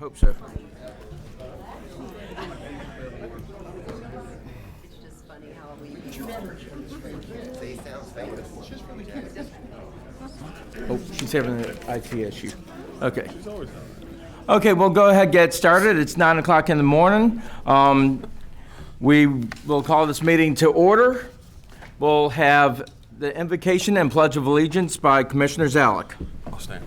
hope so. It's just funny how we. Oh, she's having an IT issue. Okay. Okay, we'll go ahead and get started. It's 9 o'clock in the morning. We will call this meeting to order. We'll have the invocation and pledge of allegiance by Commissioner Zalek. I'll stand.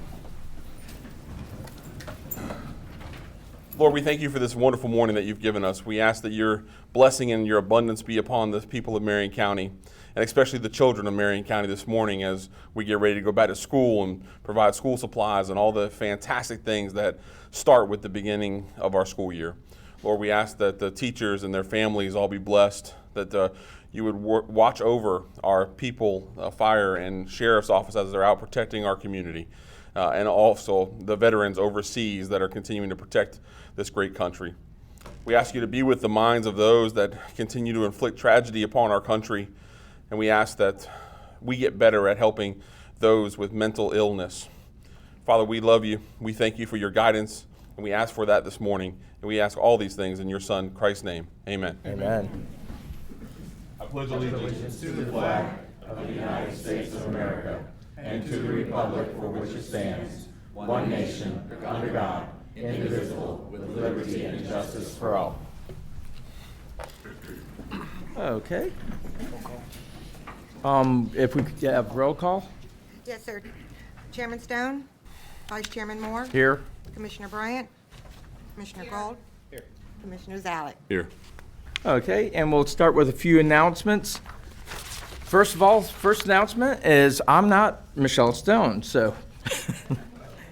Lord, we thank you for this wonderful morning that you've given us. We ask that your blessing and your abundance be upon the people of Marion County, and especially the children of Marion County this morning as we get ready to go back to school and provide school supplies and all the fantastic things that start with the beginning of our school year. Lord, we ask that the teachers and their families all be blessed, that you would watch over our people, fire and sheriff's office as they're out protecting our community, and also the veterans overseas that are continuing to protect this great country. We ask you to be with the minds of those that continue to inflict tragedy upon our country, and we ask that we get better at helping those with mental illness. Father, we love you. We thank you for your guidance, and we ask for that this morning. And we ask all these things in your Son, Christ's name. Amen. Amen. I pledge allegiance to the flag of the United States of America and to the republic for which it stands, one nation, under God, indivisible, with liberty and justice for all. Okay. If we could have roll call. Yes, sir. Chairman Stone, Vice Chairman Moore, Here. Commissioner Bryant, Commissioner Gold, here. Commissioner Zalek. Here. Okay, and we'll start with a few announcements. First of all, first announcement is I'm not Michelle Stone, so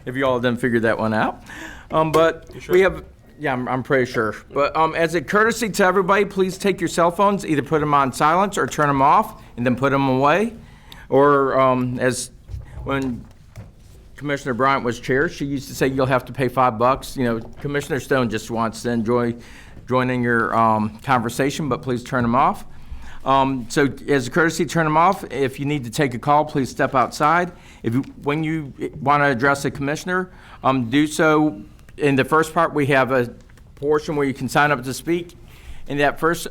if you all didn't figure that one out. But we have, yeah, I'm pretty sure. But as a courtesy to everybody, please take your cell phones, either put them on silence or turn them off, and then put them away. Or as when Commissioner Bryant was chair, she used to say you'll have to pay $5. You know, Commissioner Stone just wants to enjoy joining your conversation, but please turn them off. So as a courtesy, turn them off. If you need to take a call, please step outside. When you want to address a commissioner, do so. In the first part, we have a portion where you can sign up to speak. In that first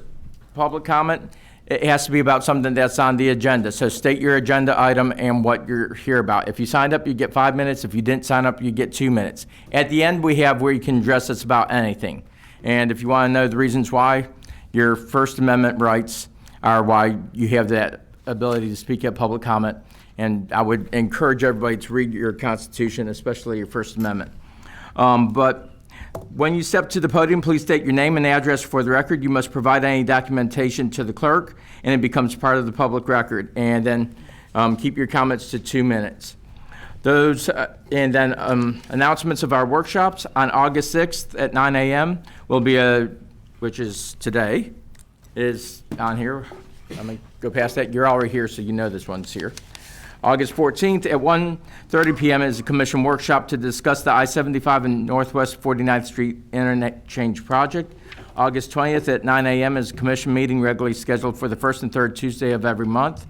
public comment, it has to be about something that's on the agenda. So state your agenda item and what you're here about. If you signed up, you get 5 minutes. If you didn't sign up, you get 2 minutes. At the end, we have where you can address us about anything. And if you want to know the reasons why, your First Amendment rights are why you have that ability to speak at public comment. And I would encourage everybody to read your Constitution, especially your First Amendment. But when you step to the podium, please state your name and address for the record. You must provide any documentation to the clerk, and it becomes part of the public record. And then keep your comments to 2 minutes. Those and then announcements of our workshops on August 6th at 9 a.m. will be which is today, is on here. Let me go past that. You're already here, so you know this one's here. August 14th at 1:30 p.m. is a commission workshop to discuss the I-75 and Northwest 49th Street Internet Change Project. August 20th at 9 a.m. is a commission meeting regularly scheduled for the first and third Tuesday of every month.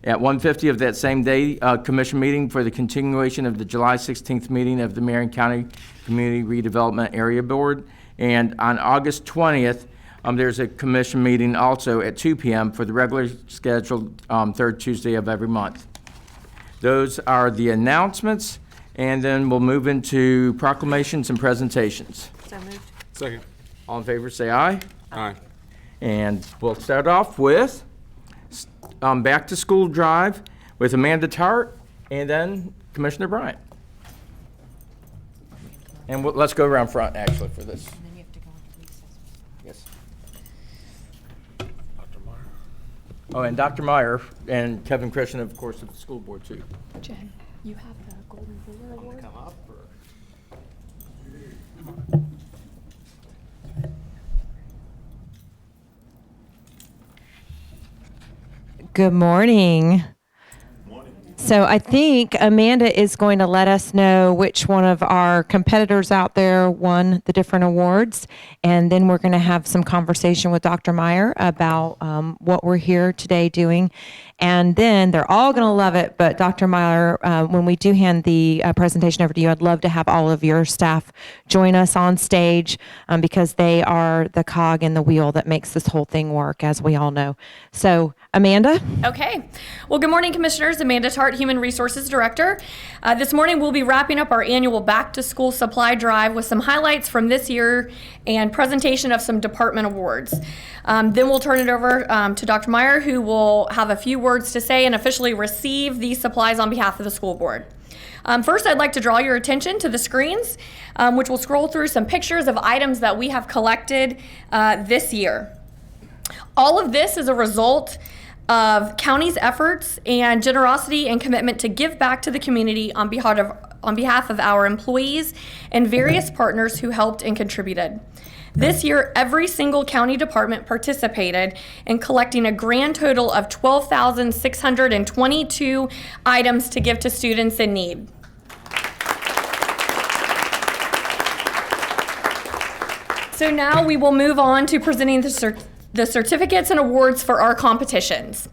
At 1:50 of that same day, commission meeting for the continuation of the July 16th meeting of the Marion County Community Redevelopment Area Board. And on August 20th, there's a commission meeting also at 2 p.m. for the regularly scheduled third Tuesday of every month. Those are the announcements, and then we'll move into proclamations and presentations. So moved. Second. All in favor, say aye. Aye. And we'll start off with Back to School Drive with Amanda Tart and then Commissioner Bryant. And let's go around front, actually, for this. And then you have to go into recess. Yes. Dr. Meyer. Oh, and Dr. Meyer and Kevin Christian, of course, of the school board, too. Jen, you have the Golden Ruler Award? Come up. Good morning. So I think Amanda is going to let us know which one of our competitors out there won the different awards. And then we're going to have some conversation with Dr. Meyer about what we're here today doing. And then they're all going to love it. But Dr. Meyer, when we do hand the presentation over to you, I'd love to have all of your staff join us on stage because they are the cog in the wheel that makes this whole thing work, as we all know. So Amanda? Okay. Well, good morning, Commissioners. Amanda Tart, Human Resources Director. This morning, we'll be wrapping up our annual Back to School Supply Drive with some highlights from this year and presentation of some department awards. Then we'll turn it over to Dr. Meyer, who will have a few words to say and officially receive these supplies on behalf of the school board. First, I'd like to draw your attention to the screens, which will scroll through some pictures of items that we have collected this year. All of this is a result of county's efforts and generosity and commitment to give back to the community on behalf of our employees and various partners who helped and contributed. This year, every single county department participated in collecting a grand total of 12,622 items to give to students in need. So now we will move on to presenting the certificates and awards for our competitions.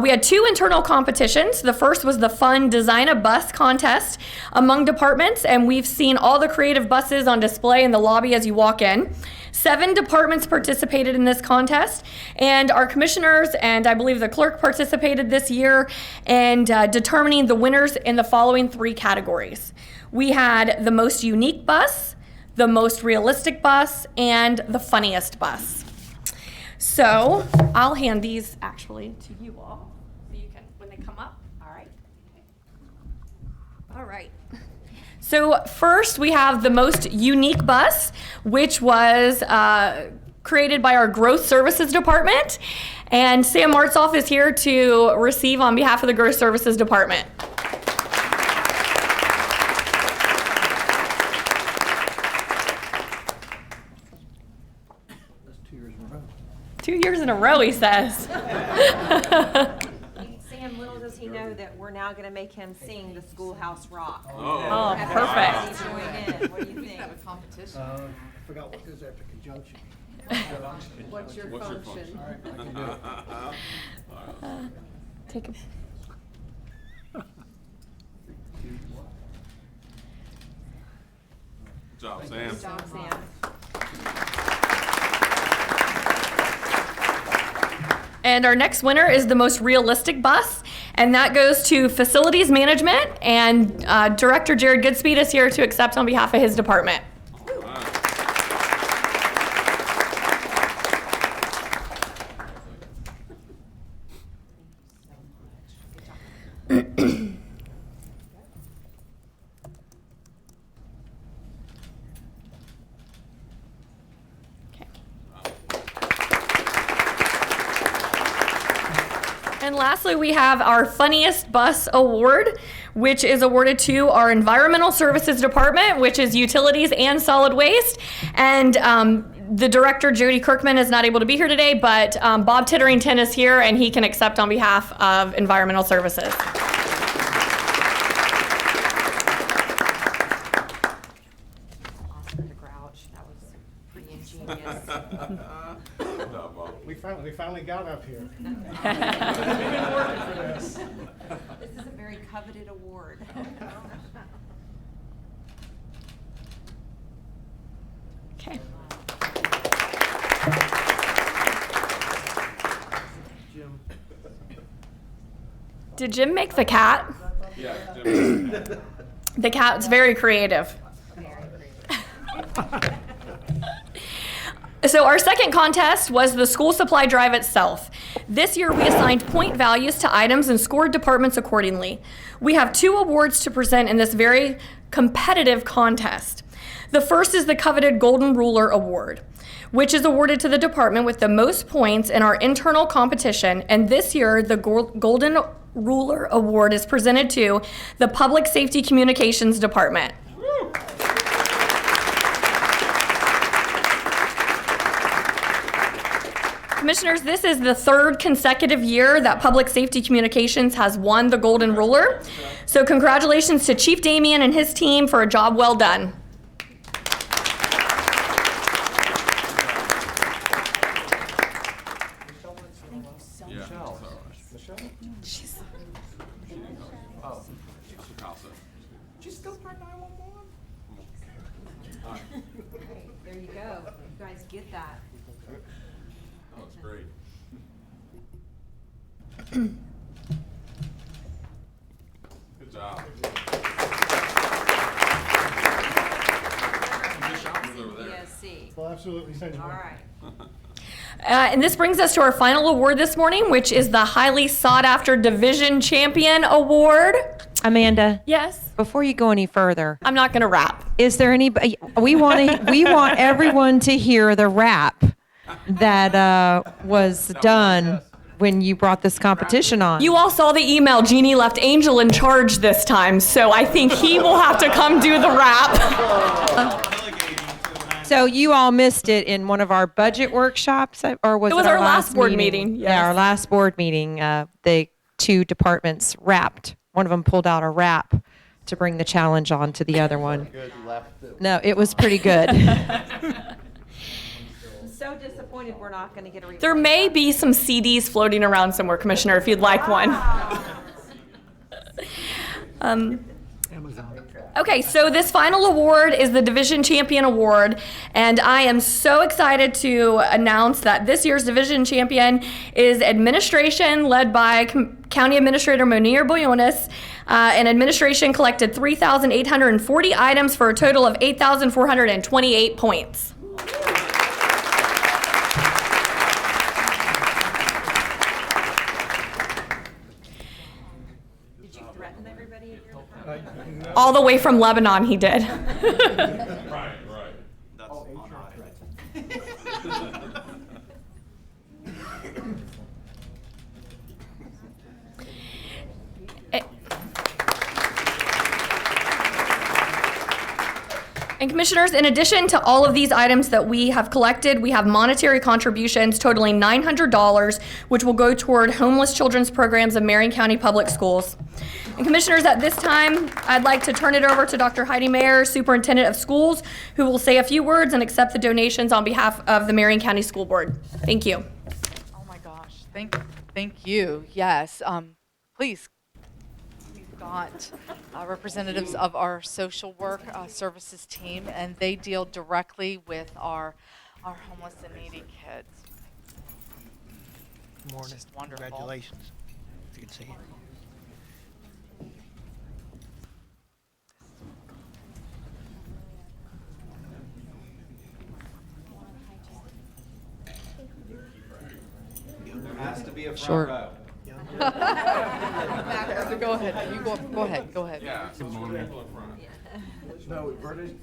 We had two internal competitions. The first was the fun Design a Bus contest among departments, and we've seen all the creative buses on display in the lobby as you walk in. 7 departments participated in this contest, and our commissioners and I believe the clerk participated this year in determining the winners in the following 3 categories. We had the most unique bus, the most realistic bus, and the funniest bus. So I'll hand these actually to you all so you can, when they come up. All right. All right. So first we have the most unique bus, which was created by our Growth Services Department. And Sam Martzoff is here to receive on behalf of the Growth Services Department. That's 2 years in a row. 2 years in a row, he says. Sam, little does he know that we're now going to make him sing the Schoolhouse Rock. Oh, perfect. Join in. What do you think? I forgot what goes after conjunction. What's your function? All right, I can do it. Take a Good job, Sam. Job, Sam. And our next winner is the most realistic bus, and that goes to Facilities Management, and Director Jared Goodspeed is here to accept on behalf of his department. And lastly, we have our Funniest Bus Award, which is awarded to our Environmental Services Department, which is Utilities and Solid Waste. And the director, Jody Kirkman, is not able to be here today, but Bob Titterington is here, and he can accept on behalf of Environmental Services. Oscar the Grouch. That was pretty ingenious. Good job, Bob. We finally got up here. This is a very coveted award. Okay. Jim. Did Jim make the cat? Yeah, Jim. The cat's very creative. So our second contest was the school supply drive itself. This year we assigned point values to items and scored departments accordingly. We have 2 awards to present in this very competitive contest. The first is the coveted Golden Ruler Award, which is awarded to the department with the most points in our internal competition, and this year the Golden Ruler Award is presented to the Public Safety Communications Department. Commissioners, this is the third consecutive year that Public Safety Communications has won the Golden Ruler. So congratulations to Chief Damian and his team for a job well done. There you go. You guys get that. That was great. Good job. BSC. Well, absolutely, send you All one. right. And this brings us to our final award this morning, which is the highly sought after Division Champion Award. Amanda, Yes, before you go any further, I'm not going to rap. is there anybody, we want everyone to hear the rap that was done when you brought this competition on. You all saw the email. Jeannie left Angel in charge this time, so I think he will have to come do the rap. So you all missed it in one of our budget workshops, or was it? It was our last board meeting, Yeah, our yes. last board meeting. The two departments rapped. One of them pulled out a rap to bring the challenge on to the other one. No, it was pretty good. I'm so disappointed we're not going to get a replay. There may be some CDs floating around somewhere, Commissioner, if you'd like one. Okay, so this final award is the Division Champion Award, and I am so excited to announce that this year's Division Champion is administration, led by County Administrator Monier Boyonis. And administration collected 3,840 items for a total of 8,428 points. Did you threaten everybody? All the way from Lebanon, he did. Right. That's And Commissioners, in addition to all of these items that we have collected, we have monetary contributions totaling $900, which will go toward homeless children's programs of Marion County Public Schools. And Commissioners, at this time, I'd like to turn it over to Dr. Heidi Mayer, Superintendent of Schools, who will say a few words and accept the donations on behalf of the Marion County School Board. Thank you. Oh my gosh, thank you. Yes, please. We've got representatives of our social work services team, and they deal directly with our homeless and needy kids. Good morning. just wonderful. Congratulations. If you can see it. Has to be a front Sure. row. Go ahead. You go ahead. Go ahead. Yeah. No, vertically.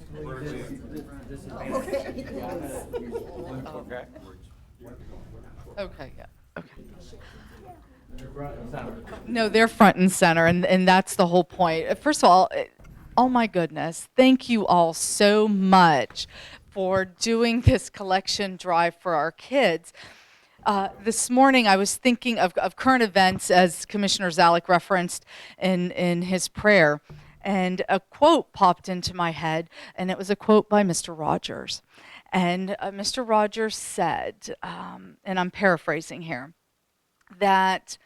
Okay. Okay. Yeah. Okay. No, they're front and center, and that's the whole point. First of all, oh my goodness, thank you all so much for doing this collection drive for our kids. This morning, I was thinking of current events, as Commissioner Zalek referenced in his prayer, and a quote popped into my head, and it was a quote by Mr. Rogers. And Mr. Rogers said, and I'm paraphrasing here, that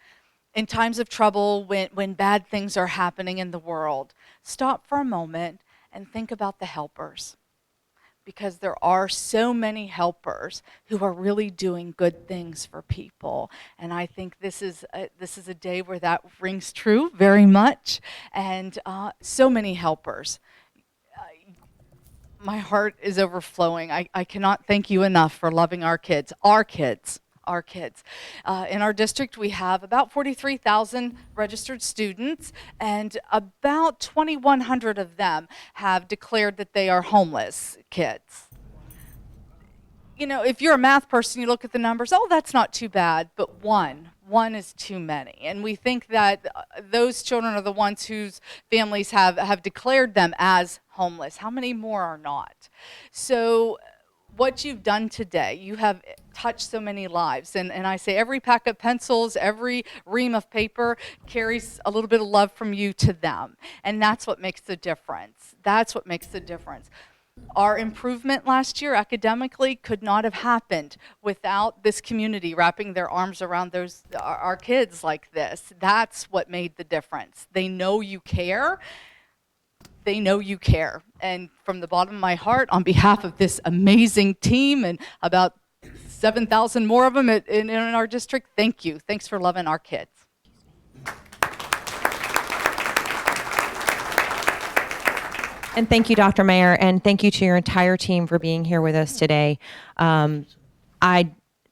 in times of trouble, when bad things are happening in the world, stop for a moment and think about the helpers. Because there are so many helpers who are really doing good things for people, and I think this is a day where that rings true very much. And so many helpers. My heart is overflowing. I cannot thank you enough for loving our kids. Our kids. In our district, we have about 43,000 registered students, and about 2,100 of them have declared that they are homeless kids. You know, if you're a math person, you look at the numbers, oh, that's not too bad, but one is too many. And we think that those children are the ones whose families have declared them as homeless. How many more are not? So what you've done today, you have touch so many lives. And I say every pack of pencils, every ream of paper carries a little bit of love from you to them. And that's what makes the difference. That's what makes the difference. Our improvement last year academically could not have happened without this community wrapping their arms around our kids like this. That's what made the difference. They know you care. They know you care. And from the bottom of my heart, on behalf of this amazing team and about 7,000 more of them in our district, thank you. Thanks for loving our kids. And thank you, Dr. Mayer, and thank you to your entire team for being here with us today.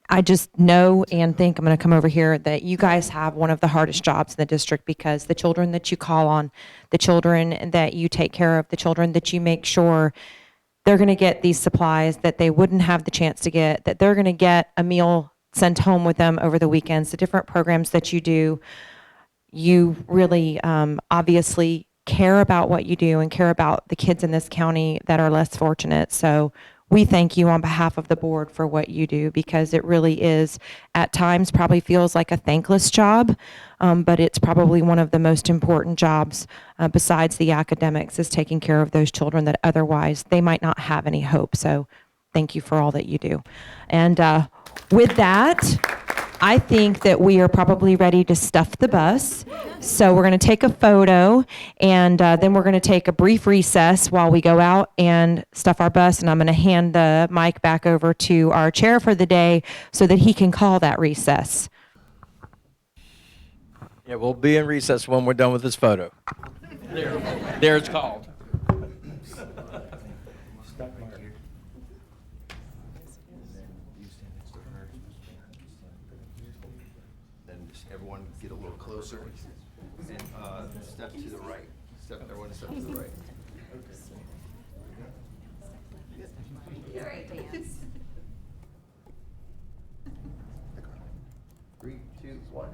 I just know and think, I'm going to come over here, that you guys have one of the hardest jobs in the district, because the children that you call on, the children that you take care of, the children that you make sure they're going to get these supplies that they wouldn't have the chance to get, that they're going to get a meal sent home with them over the weekends, the different programs that you do, you really obviously care about what you do and care about the kids in this county that are less fortunate. So we thank you on behalf of the board for what you do, because it really is, at times, probably feels like a thankless job, but it's probably one of the most important jobs besides the academics, is taking care of those children that otherwise they might not have any hope. So thank you for all that you do. And with that, I think that we are probably ready to stuff the bus. So we're going to take a photo, and then we're going to take a brief recess while we go out and stuff our bus. And I'm going to hand the mic back over to our chair for the day so that he can call that recess. Yeah, we'll be in recess when we're done with this photo. There it's called. Then just everyone get a little closer and step to the right. Everyone step to the right. Three, two, one.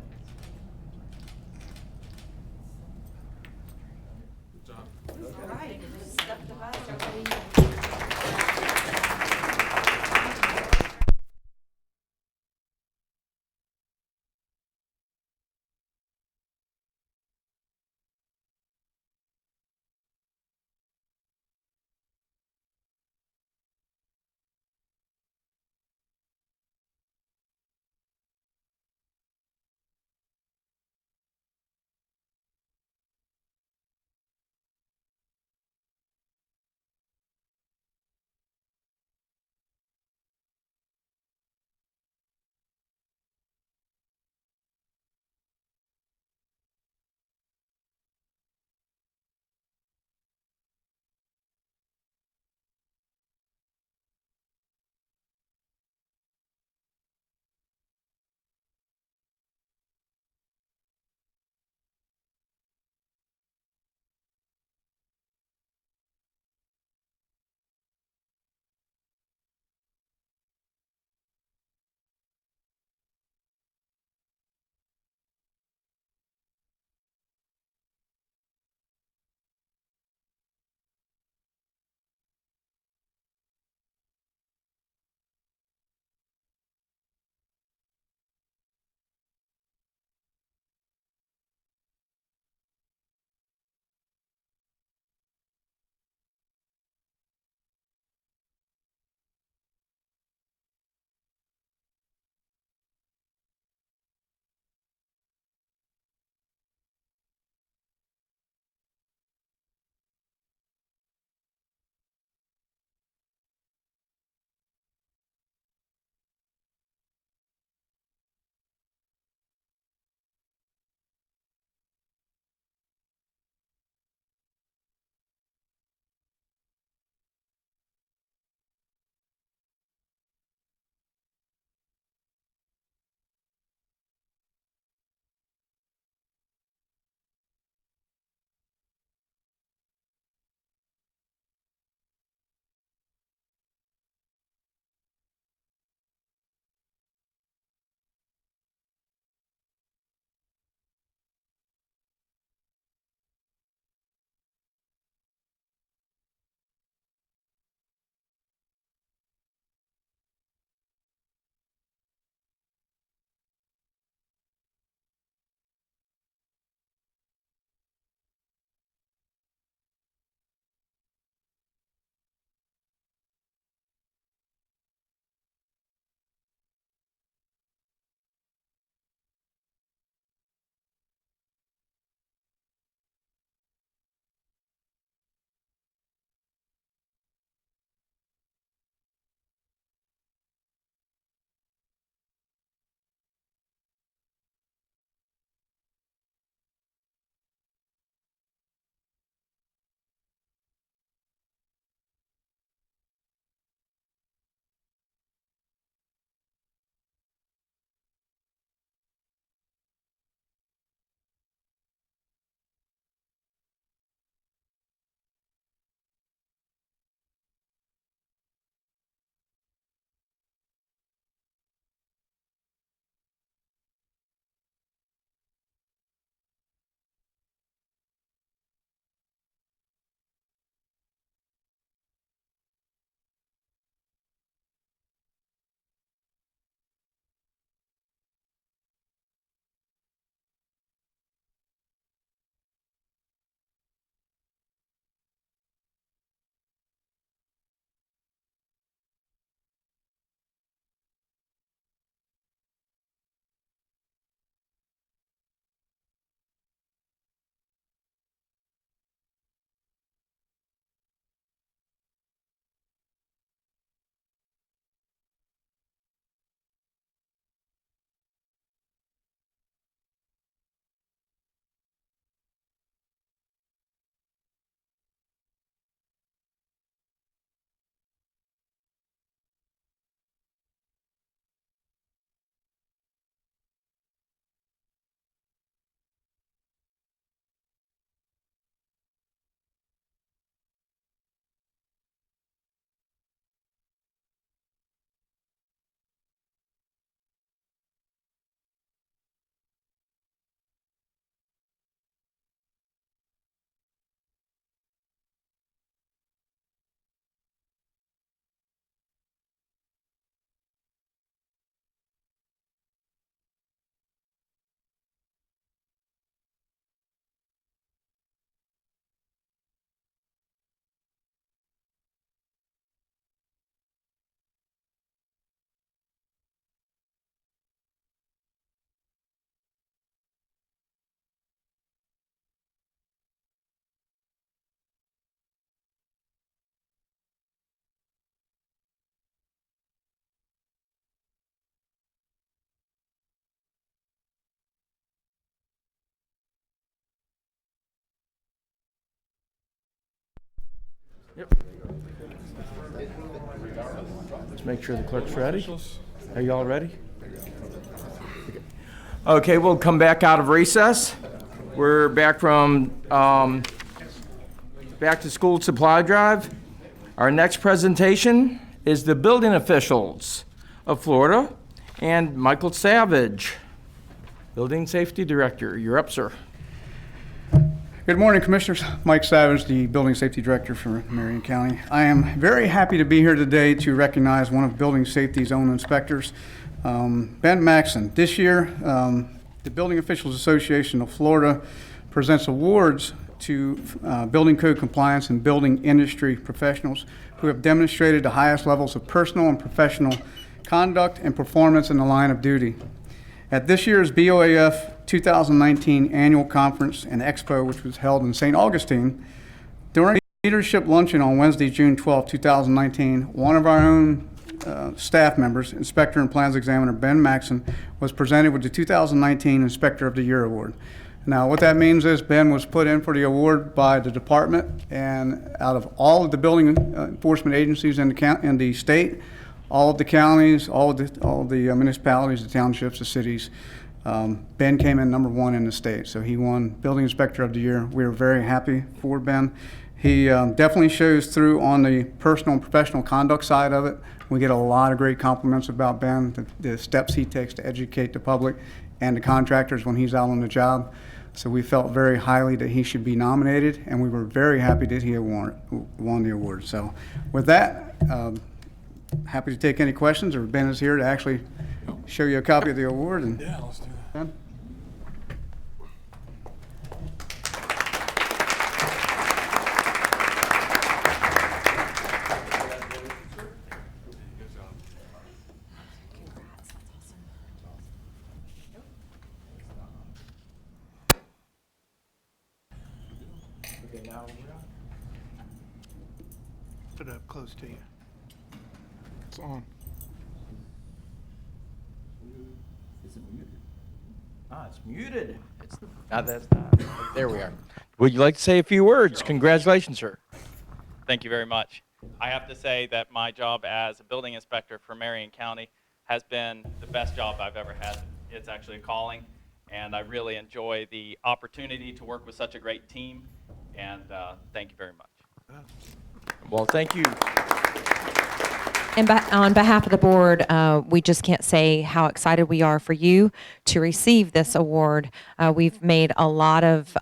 Let's make sure the clerk's ready. Are you all ready? Okay, we'll come back out of recess. We're back from back to school supply drive. Our next presentation is the building officials of Florida and Michael Savage, Building Safety Director. You're up, sir. Good morning, Commissioners. Mike Savage, the Building Safety Director for Marion County. I am very happy to be here today to recognize one of Building Safety's own inspectors, Ben Maxson. This year, the Building Officials Association of Florida presents awards to building code compliance and building industry professionals who have demonstrated the highest levels of personal and professional conduct and performance in the line of duty. At this year's BOAF 2019 Annual Conference and Expo, which was held in St. Augustine, during a leadership luncheon on Wednesday, June 12, 2019, one of our own staff members, Inspector and Plans Examiner Ben Maxson, was presented with the 2019 Inspector of the Year Award. Now, what that means is Ben was put in for the award by the department, and out of all of the building enforcement agencies in the state, all of the counties, all of the municipalities, the townships, the cities, Ben came in number one in the state. So he won Building Inspector of the Year. We are very happy for Ben. He definitely shows through on the personal and professional conduct side of it. We get a lot of great compliments about Ben, the steps he takes to educate the public and the contractors when he's out on the job. So we felt very highly that he should be nominated, and we were very happy that he won the award. So with that, happy to take any questions, or Ben is here to actually show you a copy of the award. And Yeah, let's do that. Ben? Put it up close to you. It's on. It's muted. That's not. There we are. Would you like to say a few words? Congratulations, sir. Thank you very much. I have to say that my job as a building inspector for Marion County has been the best job I've ever had. It's actually a calling, and I really enjoy the opportunity to work with such a great team, and thank you very much. Well, thank you. And on behalf of the board, we just can't say how excited we are for you to receive this award. We've made a lot of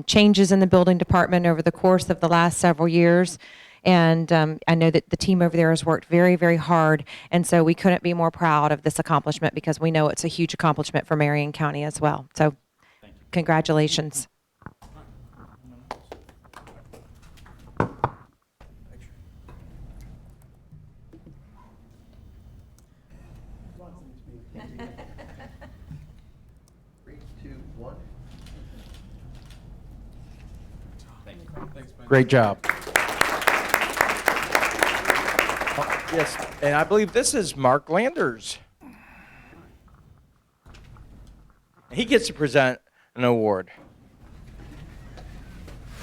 changes in the building department over the course of the last several years. And I know that the team over there has worked very, very hard. And so we couldn't be more proud of this accomplishment because we know it's a huge accomplishment for Marion County as well. So congratulations. Great job. Yes, and I believe this is Mark Landers. He gets to present an award.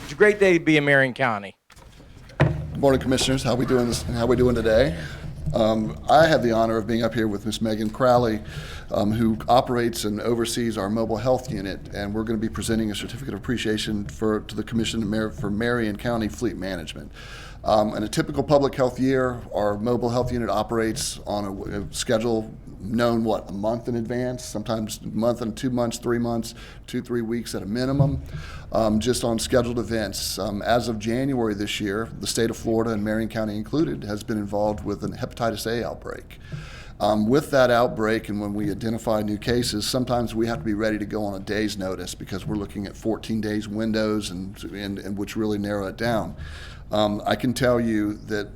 It's a great day to be in Marion County. Good morning, Commissioners. How we doing today? I have the honor of being up here with Ms. Megan Crowley, who operates and oversees our mobile health unit, and we're going to be presenting a certificate of appreciation to the Commission for Marion County Fleet Management. In a typical public health year, our mobile health unit operates on a schedule known, a month in advance, sometimes a month and 2 months, 3 months, 2-3 weeks at a minimum, just on scheduled events. As of January this year, the state of Florida, and Marion County included, has been involved with an hepatitis A outbreak. With that outbreak, and when we identify new cases, sometimes we have to be ready to go on a day's notice because we're looking at 14 days windows and which really narrow it down. I can tell you that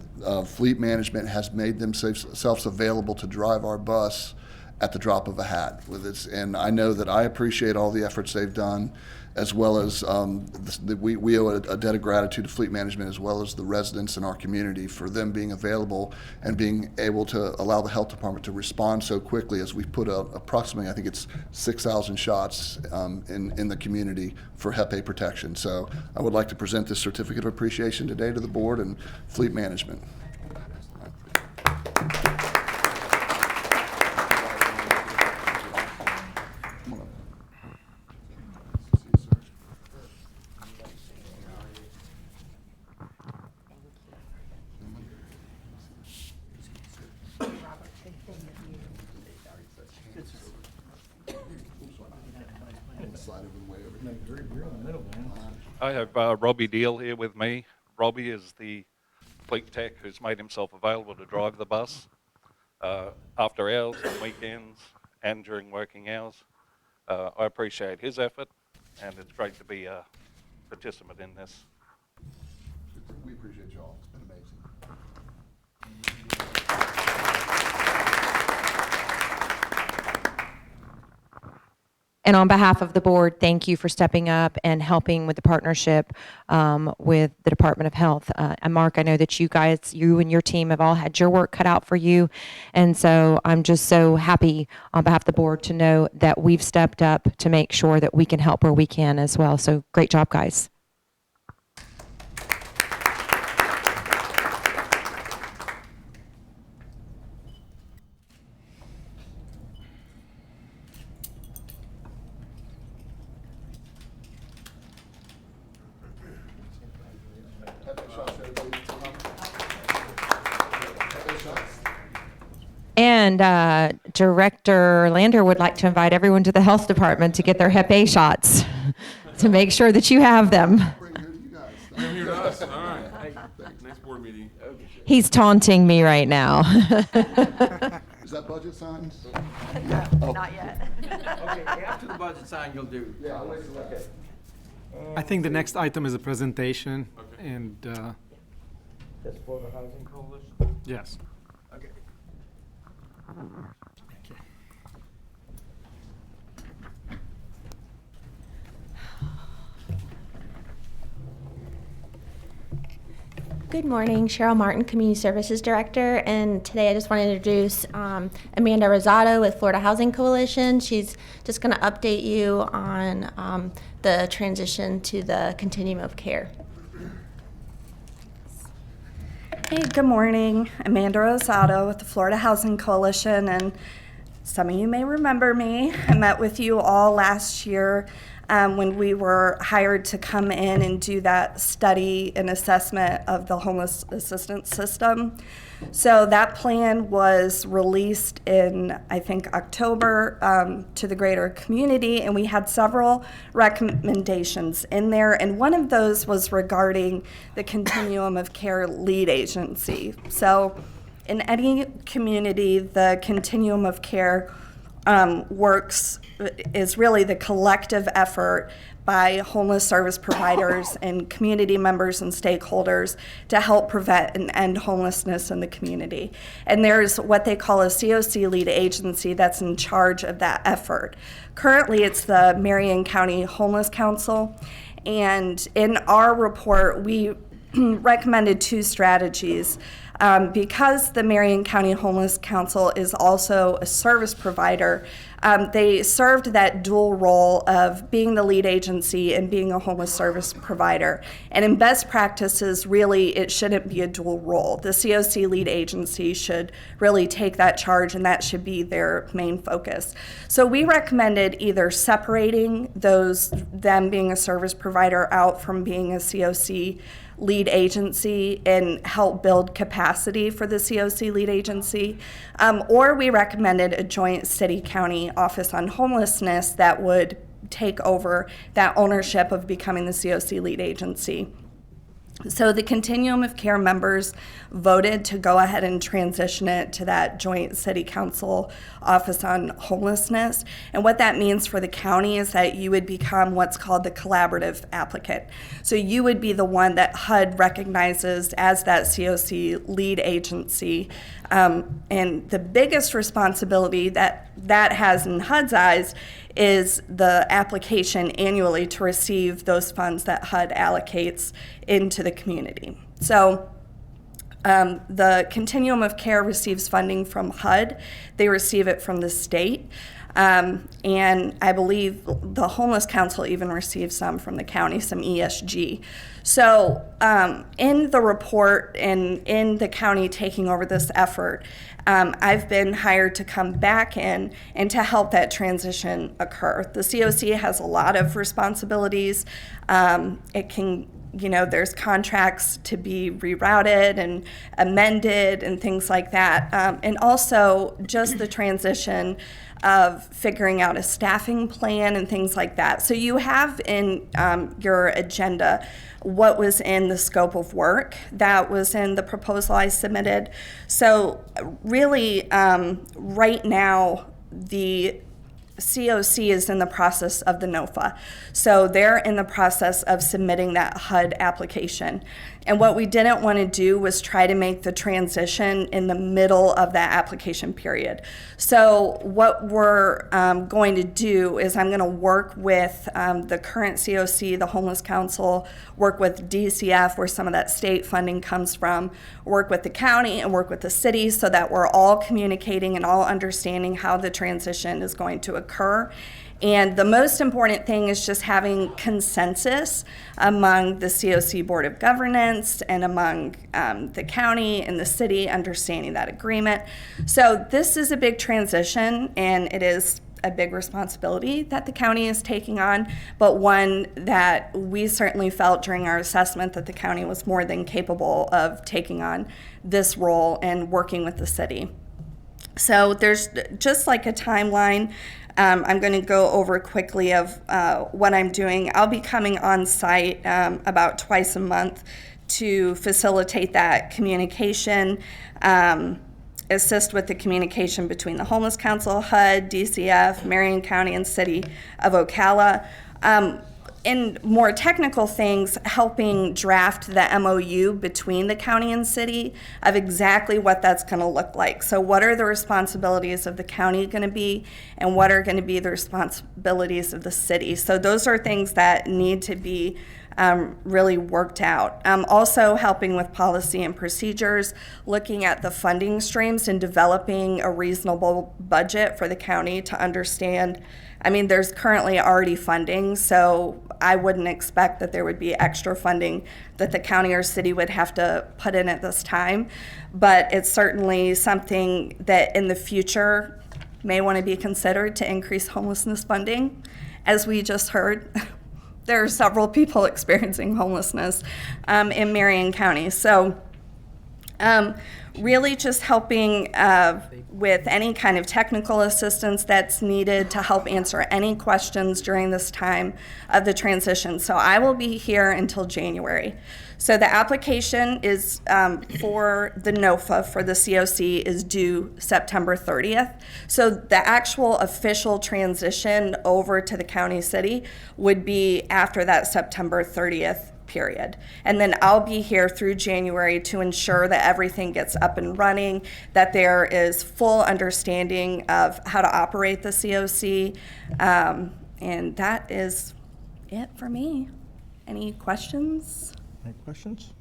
fleet management has made themselves available to drive our bus at the drop of a hat with this. And I know that I appreciate all the efforts they've done, as well as we owe a debt of gratitude to Fleet Management, as well as the residents in our community, for them being available and being able to allow the health department to respond so quickly, as we put out approximately, I think it's 6,000 shots in the community for Hep A protection. So I would like to present this certificate of appreciation today to the board and Fleet Management. I have Robbie Deal here with me. Robbie is the fleet tech who's made himself available to drive the bus after hours and weekends and during working hours. I appreciate his effort, and it's great to be a participant in this. We appreciate y'all. It's been amazing. And on behalf of the board, thank you for stepping up and helping with the partnership with the Department of Health. And Mark, I know that you and your team have all had your work cut out for you. And so I'm just so happy on behalf of the board to know that we've stepped up to make sure that we can help where we can as well. So great job, guys. And Director Lander would like to invite everyone to the health department to get their Hep A shots to make sure that you have them. Come here to us. All right. Next board meeting. He's taunting me right now. Is that budget signs? Not yet. Okay, after the budget sign, you'll do. Yeah, I'll wait till that. I think the next item is a presentation, Okay. and That's for the Housing Coalition? yes. Okay. Good morning, Cheryl Martin, Community Services Director, and today I just want to introduce Amanda Rosado with Florida Housing Coalition. She's just going to update you on the transition to the continuum of care. Hey, good morning. Amanda Rosado with the Florida Housing Coalition, and some of you may remember me. I met with you all last year when we were hired to come in and do that study and assessment of the homeless assistance system. So that plan was released in, I think, October to the greater community, and we had several recommendations in there, and one of those was regarding the continuum of care lead agency. So in any community, the continuum of care is really the collective effort by homeless service providers and community members and stakeholders to help prevent and end homelessness in the community. And there's what they call a COC lead agency that's in charge of that effort. Currently, it's the Marion County Homeless Council, and in our report, we recommended two strategies. Because the Marion County Homeless Council is also a service provider, they served that dual role of being the lead agency and being a homeless service provider. And in best practices, really, it shouldn't be a dual role. The COC lead agency should really take that charge, and that should be their main focus. So we recommended either separating them being a service provider out from being a COC lead agency and help build capacity for the COC lead agency, or we recommended a joint city-county office on homelessness that would take over that ownership of becoming the COC lead agency. So the continuum of care members voted to go ahead and transition it to that joint city council office on homelessness. And what that means for the county is that you would become what's called the collaborative applicant. So you would be the one that HUD recognizes as that COC lead agency And the biggest responsibility that has in HUD's eyes is the application annually to receive those funds that HUD allocates into the community. So the Continuum of Care receives funding from HUD. They receive it from the state. And I believe the Homeless Council even receives some from the county, some ESG. So in the report and in the county taking over this effort, I've been hired to come back in and to help that transition occur. The COC has a lot of responsibilities. It can, there's contracts to be rerouted and amended and things like that. And also just the transition of figuring out a staffing plan and things like that. So you have in your agenda what was in the scope of work that was in the proposal I submitted. So really, right now, the COC is in the process of the NOFA. So they're in the process of submitting that HUD application. And what we didn't want to do was try to make the transition in the middle of that application period. So what we're going to do is I'm going to work with the current COC, the Homeless Council, work with DCF, where some of that state funding comes from, work with the county and work with the city so that we're all communicating and all understanding how the transition is going to occur. And the most important thing is just having consensus among the COC Board of Governance and among the county and the city understanding that agreement. So this is a big transition, and it is a big responsibility that the county is taking on, but one that we certainly felt during our assessment that the county was more than capable of taking on this role and working with the city. So there's just like a timeline. I'm going to go over quickly of what I'm doing. I'll be coming on site about twice a month to facilitate that communication, assist with the communication between the Homeless Council, HUD, DCF, Marion County, and City of Ocala. In more technical things, helping draft the MOU between the county and city of exactly what that's going to look like. So what are the responsibilities of the county going to be, and what are going to be the responsibilities of the city? So those are things that need to be really worked out. Also helping with policy and procedures, looking at the funding streams and developing a reasonable budget for the county to understand. I mean, there's currently already funding, so I wouldn't expect that there would be extra funding that the county or city would have to put in at this time. But it's certainly something that in the future may want to be considered to increase homelessness funding. As we just heard, there are several people experiencing homelessness in Marion County. So really just helping with any kind of technical assistance that's needed to help answer any questions during this time of the transition. So I will be here until January. So the application is for the NOFA for the COC is due September 30th. So the actual official transition over to the county city would be after that September 30th period. And then I'll be here through January to ensure that everything gets up and running, that there is full understanding of how to operate the COC. And that is it for me. Any questions? Any questions?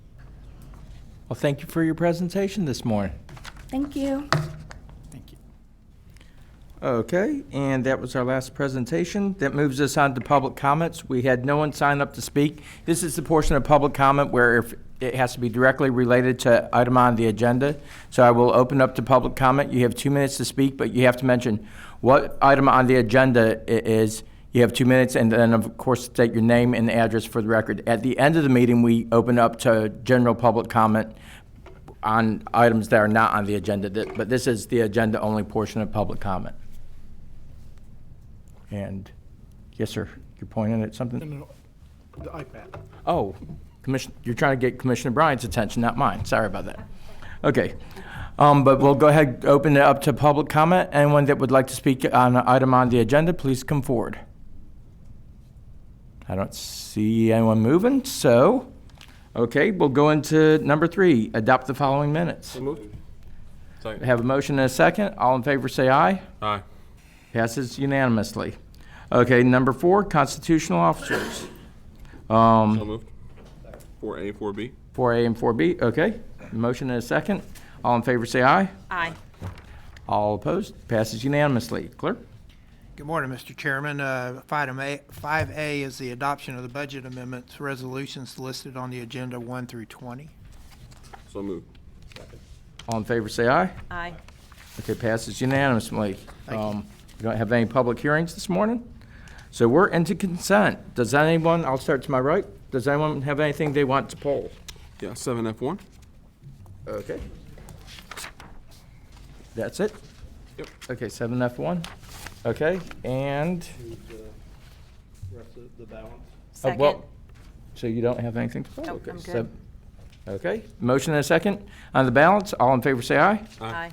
Well, thank you for your presentation this morning. Thank you. Okay, and that was our last presentation. That moves us on to public comments. We had no one sign up to speak. This is the portion of public comment where if it has to be directly related to item on the agenda. So I will open up to public comment. You have 2 minutes to speak, but you have to mention what item on the agenda it is. You have 2 minutes, and then, of course, state your name and address for the record. At the end of the meeting, we open up to general public comment on items that are not on the agenda, but this is the agenda-only portion of public comment. And, yes, sir, you're pointing at something? No, the iPad. Oh, you're trying to get Commissioner Bryant's attention, not mine. Sorry about that. Okay, but we'll go ahead, open it up to public comment. Anyone that would like to speak on an item on the agenda, please come forward. I don't see anyone moving, so, okay, we'll go into number 3, adopt the following minutes. So moved. Second. Have a motion and a second. All in favor say aye. Aye. Passes unanimously. Okay, number 4, constitutional officers. So moved. 4A, 4B. 4A and 4B, okay. Motion and a second. All in favor say aye. Aye. All opposed? Passes unanimously. Clerk? Good morning, Mr. Chairman. Item 5A is the adoption of the budget amendments resolutions listed on the agenda 1 through 20. So moved. All in favor say aye. Aye. Okay, passes unanimously. We don't have any public hearings this morning, so we're into consent. Does anyone, I'll start to my right, does anyone have anything they want to poll? Yeah, 7F1. Okay. That's it? Yep. Okay, 7F1. Okay, and, Rest of the balance. well, so you don't have anything to poll? Nope, Okay, I'm good. so- Okay, motion and a second. On the balance, all in favor say aye. Aye.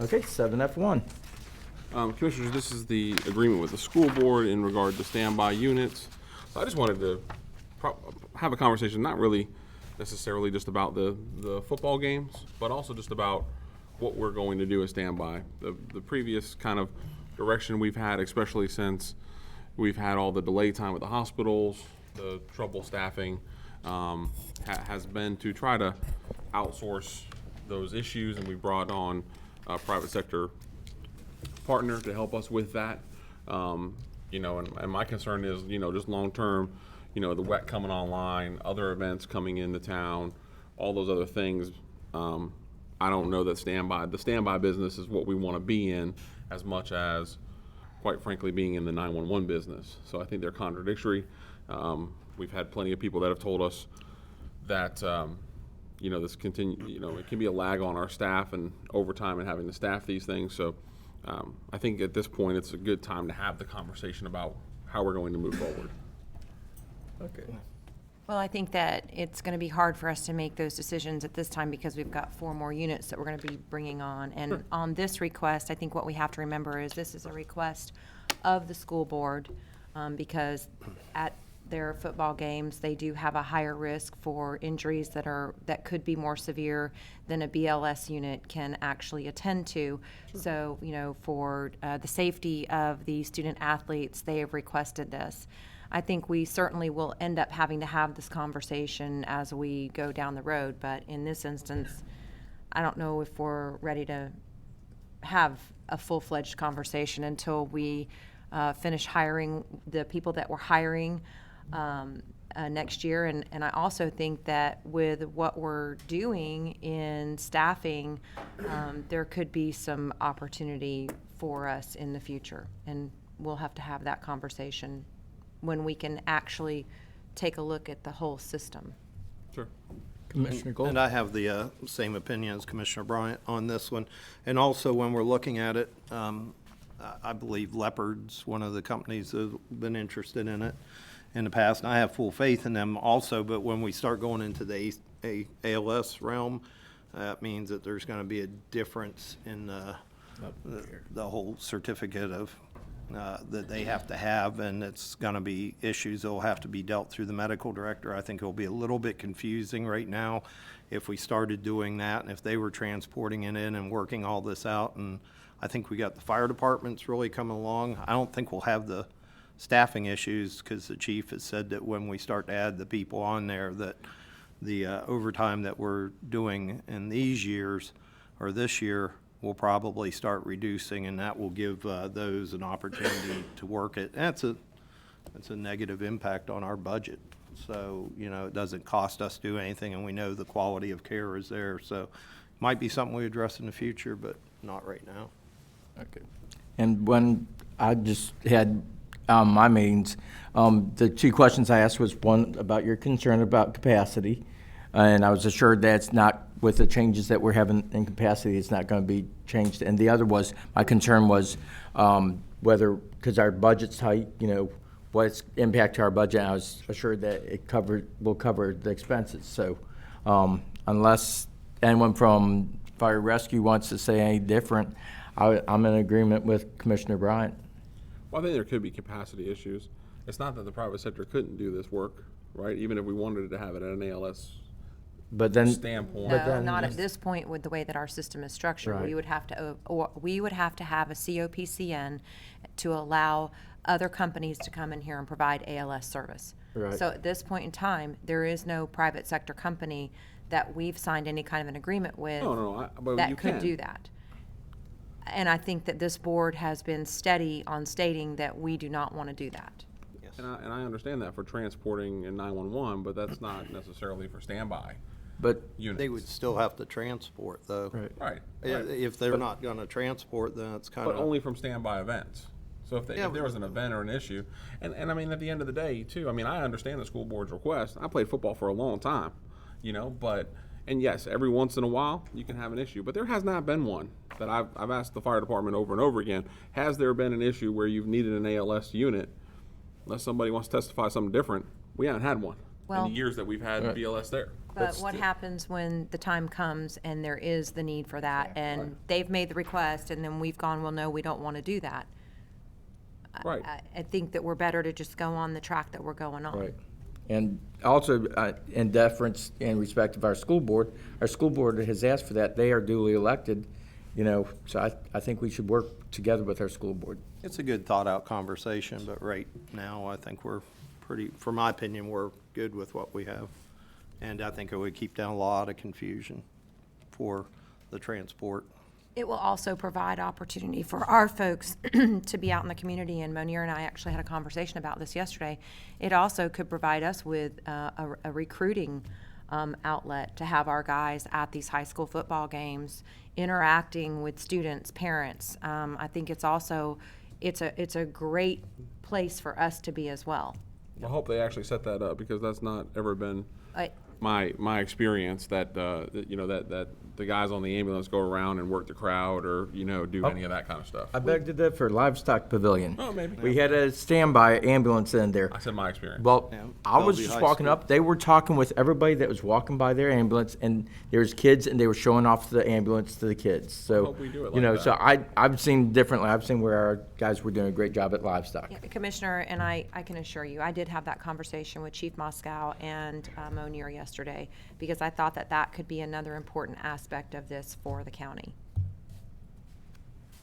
Okay, 7F1. Commissioners, this is the agreement with the school board in regard to standby units. I just wanted to have a conversation, not really necessarily just about the football games, but also just about what we're going to do as standby. The previous kind of direction we've had, especially since we've had all the delay time with the hospitals, the trouble staffing, has been to try to outsource those issues, and we brought on a private sector partner to help us with that. You know, and my concern is, you know, just long term, you know, the wet coming online, other events coming into town, all those other things. I don't know that the standby business is what we want to be in as much as, quite frankly, being in the 911 business. So I think they're contradictory. We've had plenty of people that have told us that, you know, it can be a lag on our staff and overtime and having to staff these things. So I think at this point, it's a good time to have the conversation about how we're going to move forward. Okay. Well, I think that it's going to be hard for us to make those decisions at this time because we've got 4 more units that we're going to be bringing on. And on this request, I think what we have to remember is this is a request of the school board because at their football games, they do have a higher risk for injuries that could be more severe than a BLS unit can actually attend to. So, you know, for the safety of the student athletes, they have requested this. I think we certainly will end up having to have this conversation as we go down the road, but in this instance, I don't know if we're ready to have a full-fledged conversation until we finish hiring the people that we're hiring next year. And I also think that with what we're doing in staffing, there could be some opportunity for us in the future. And we'll have to have that conversation when we can actually take a look at the whole system. Sure. Commissioner Gold? And I have the same opinion as Commissioner Bryant on this one. And also, when we're looking at it, I believe Leopard's one of the companies that have been interested in it in the past. And I have full faith in them also, but when we start going into the ALS realm, that means that there's going to be a difference in the whole certificate of that they have to have, and it's going to be issues that will have to be dealt through the medical director. I think it'll be a little bit confusing right now if we started doing that and if they were transporting it in and working all this out. And I think we got the fire departments really coming along. I don't think we'll have the staffing issues because the chief has said that when we start to add the people on there, that the overtime that we're doing in these years or this year will probably start reducing, and that will give those an opportunity to work it. That's a negative impact on our budget. So, you know, it doesn't cost us to do anything, and we know the quality of care is there. So might be something we address in the future, but not right now. Okay. And when I just had my meetings, the 2 questions I asked was one about your concern about capacity, and I was assured that's not, with the changes that we're having in capacity, it's not going to be changed. And the other was, my concern was whether, because our budget's tight, you know, what's impact to our budget. And I was assured that will cover the expenses. So unless anyone from Fire Rescue wants to say any different, I'm in agreement with Commissioner Bryant. Well, I think there could be capacity issues. It's not that the private sector couldn't do this work, right? Even if we wanted to have it at an ALS But then, standpoint. No, not at this point with the way that our system is structured. Right. We would have to, we would have to have a COPCN to allow other companies to come in here and provide ALS service. Right. So at this point in time, there is no private sector company that we've signed any kind of an agreement with but you that could can. do that. And I think that this board has been steady on stating that we do not want to do that. And I understand that for transporting in 911, but that's not necessarily for standby but units. They would still have to transport, though. Right. If they're not going to transport, then it's kind But of. only from standby events. So if there was an event or an issue, and I mean, at the end of the day, too, I mean, I understand the school board's request. I played football for a long time, and yes, every once in a while, you can have an issue. But there has not been one that I've asked the fire department over and over again, has there been an issue where you've needed an ALS unit? Unless somebody wants to testify something different, we haven't had one Well- in the years that we've had BLS there. But what happens when the time comes and there is the need for that, and they've made the request, and then we've gone, well, no, we don't want to do that? Right. I think that we're better to just go on the track that we're going on. Right. And also, in deference and respect of our school board has asked for that. They are duly elected, so I think we should work together with our school board. It's a good thought-out conversation, but right now, I think we're for my opinion, we're good with what we have. And I think it would keep down a lot of confusion for the transport. It will also provide opportunity for our folks to be out in the community, and Monier and I actually had a conversation about this yesterday. It also could provide us with a recruiting outlet to have our guys at these high school football games interacting with students, parents. I think it's also, it's a great place for us to be as well. I hope they actually set that up, because that's not ever been my experience, that that the guys on the ambulance go around and work the crowd or do any of that kind of stuff. I beg to differ. Livestock Pavilion. Oh, maybe. We had a standby ambulance in there. I said my experience. Well, Yeah, I was Bellevue just High walking School. up. They were talking with everybody that was walking by their ambulance, and there was kids, and they were showing off the ambulance to the kids. So, hope we do it like so that. I've seen differently. I've seen where our guys were doing a great job at livestock. Yeah, Commissioner, and I can assure you, I did have that conversation with Chief Moscow and Monier yesterday, because I thought that could be another important aspect of this for the county.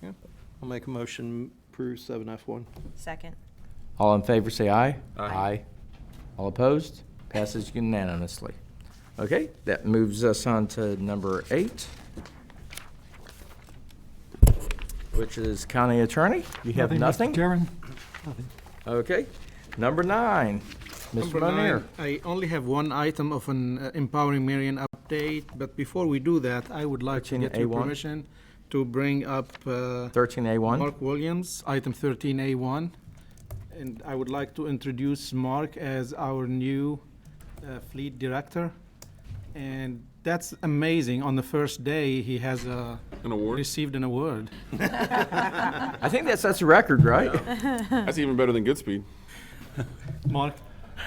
Yeah. I'll make a motion, approve 7F1. Second. All in favor, say aye. Aye. All opposed? Passes unanimously. Okay, that moves us on to number 8, which is County Attorney. You have nothing? Mr. Chairman. Okay. Number 9, Mr. Number Monier. 9, I only have one item of an Empowering Marion update, but before we do that, I would like to get your 13A1. permission to bring up 13A1. Mark Williams, item 13A1. And I would like to introduce Mark as our new fleet director. And that's amazing. On the first day, he has An award? received an award. I think that sets a record, right? That's even better than Goodspeed. Mark?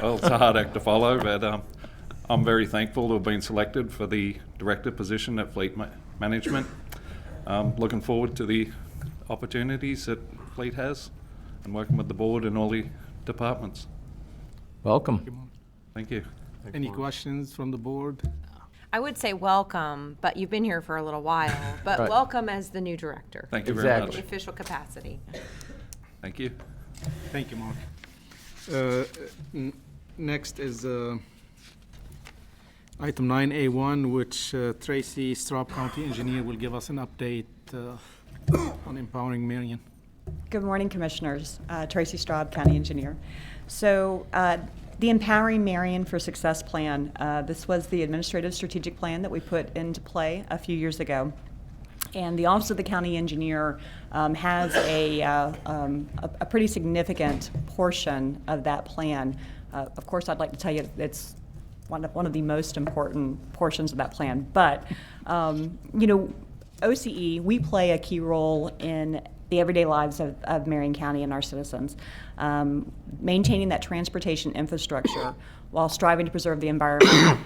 Well, it's a hard act to follow, but I'm very thankful to have been selected for the director position at Fleet Management. Looking forward to the opportunities that Fleet has and working with the board and all the departments. Welcome. Thank you. Any questions from the board? I would say welcome, but you've been here for a little while, but Right. welcome as the new director. Thank you very Exactly. The much. official capacity. Thank you. Thank you, Mark. Next is item 9A1, which Tracy Straub, County Engineer, will give us an update on Empowering Marion. Good morning, Commissioners. Tracy Straub, County Engineer. So the Empowering Marion for Success Plan, this was the administrative strategic plan that we put into play a few years ago. And the Office of the County Engineer has a pretty significant portion of that plan. Of course, I'd like to tell you it's one of the most important portions of that plan. But, OCE, we play a key role in the everyday lives of Marion County and our citizens. Maintaining that transportation infrastructure while striving to preserve the environment,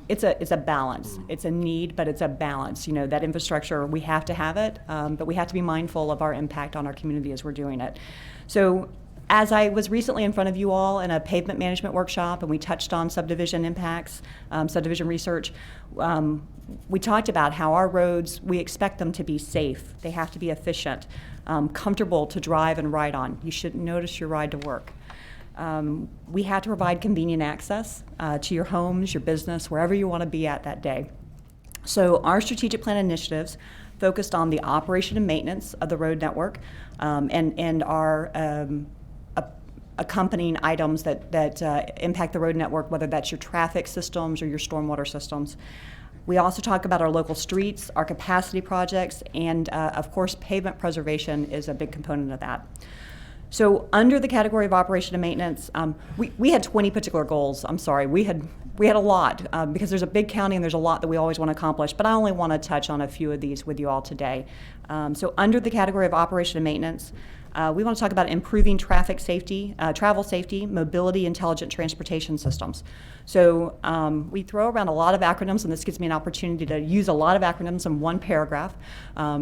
it's a balance. It's a need, but it's a balance. That infrastructure, we have to have it, but we have to be mindful of our impact on our community as we're doing it. So As I was recently in front of you all in a pavement management workshop, and we touched on subdivision impacts, subdivision research, we talked about how our roads, we expect them to be safe. They have to be efficient, comfortable to drive and ride on. You should notice your ride to work. We have to provide convenient access to your homes, your business, wherever you want to be at that day. So our strategic plan initiatives focused on the operation and maintenance of the road network, and our accompanying items that impact the road network, whether that's your traffic systems or your stormwater systems. We also talk about our local streets, our capacity projects, and of course, pavement preservation is a big component of that. So under the category of operation and maintenance, we had 20 particular goals. I'm sorry, we had a lot because there's a big county and there's a lot that we always want to accomplish, but I only want to touch on a few of these with you all today. So under the category of operation and maintenance, we want to talk about improving traffic safety, travel safety, mobility, intelligent transportation systems. So we throw around a lot of acronyms, and this gives me an opportunity to use a lot of acronyms in one paragraph.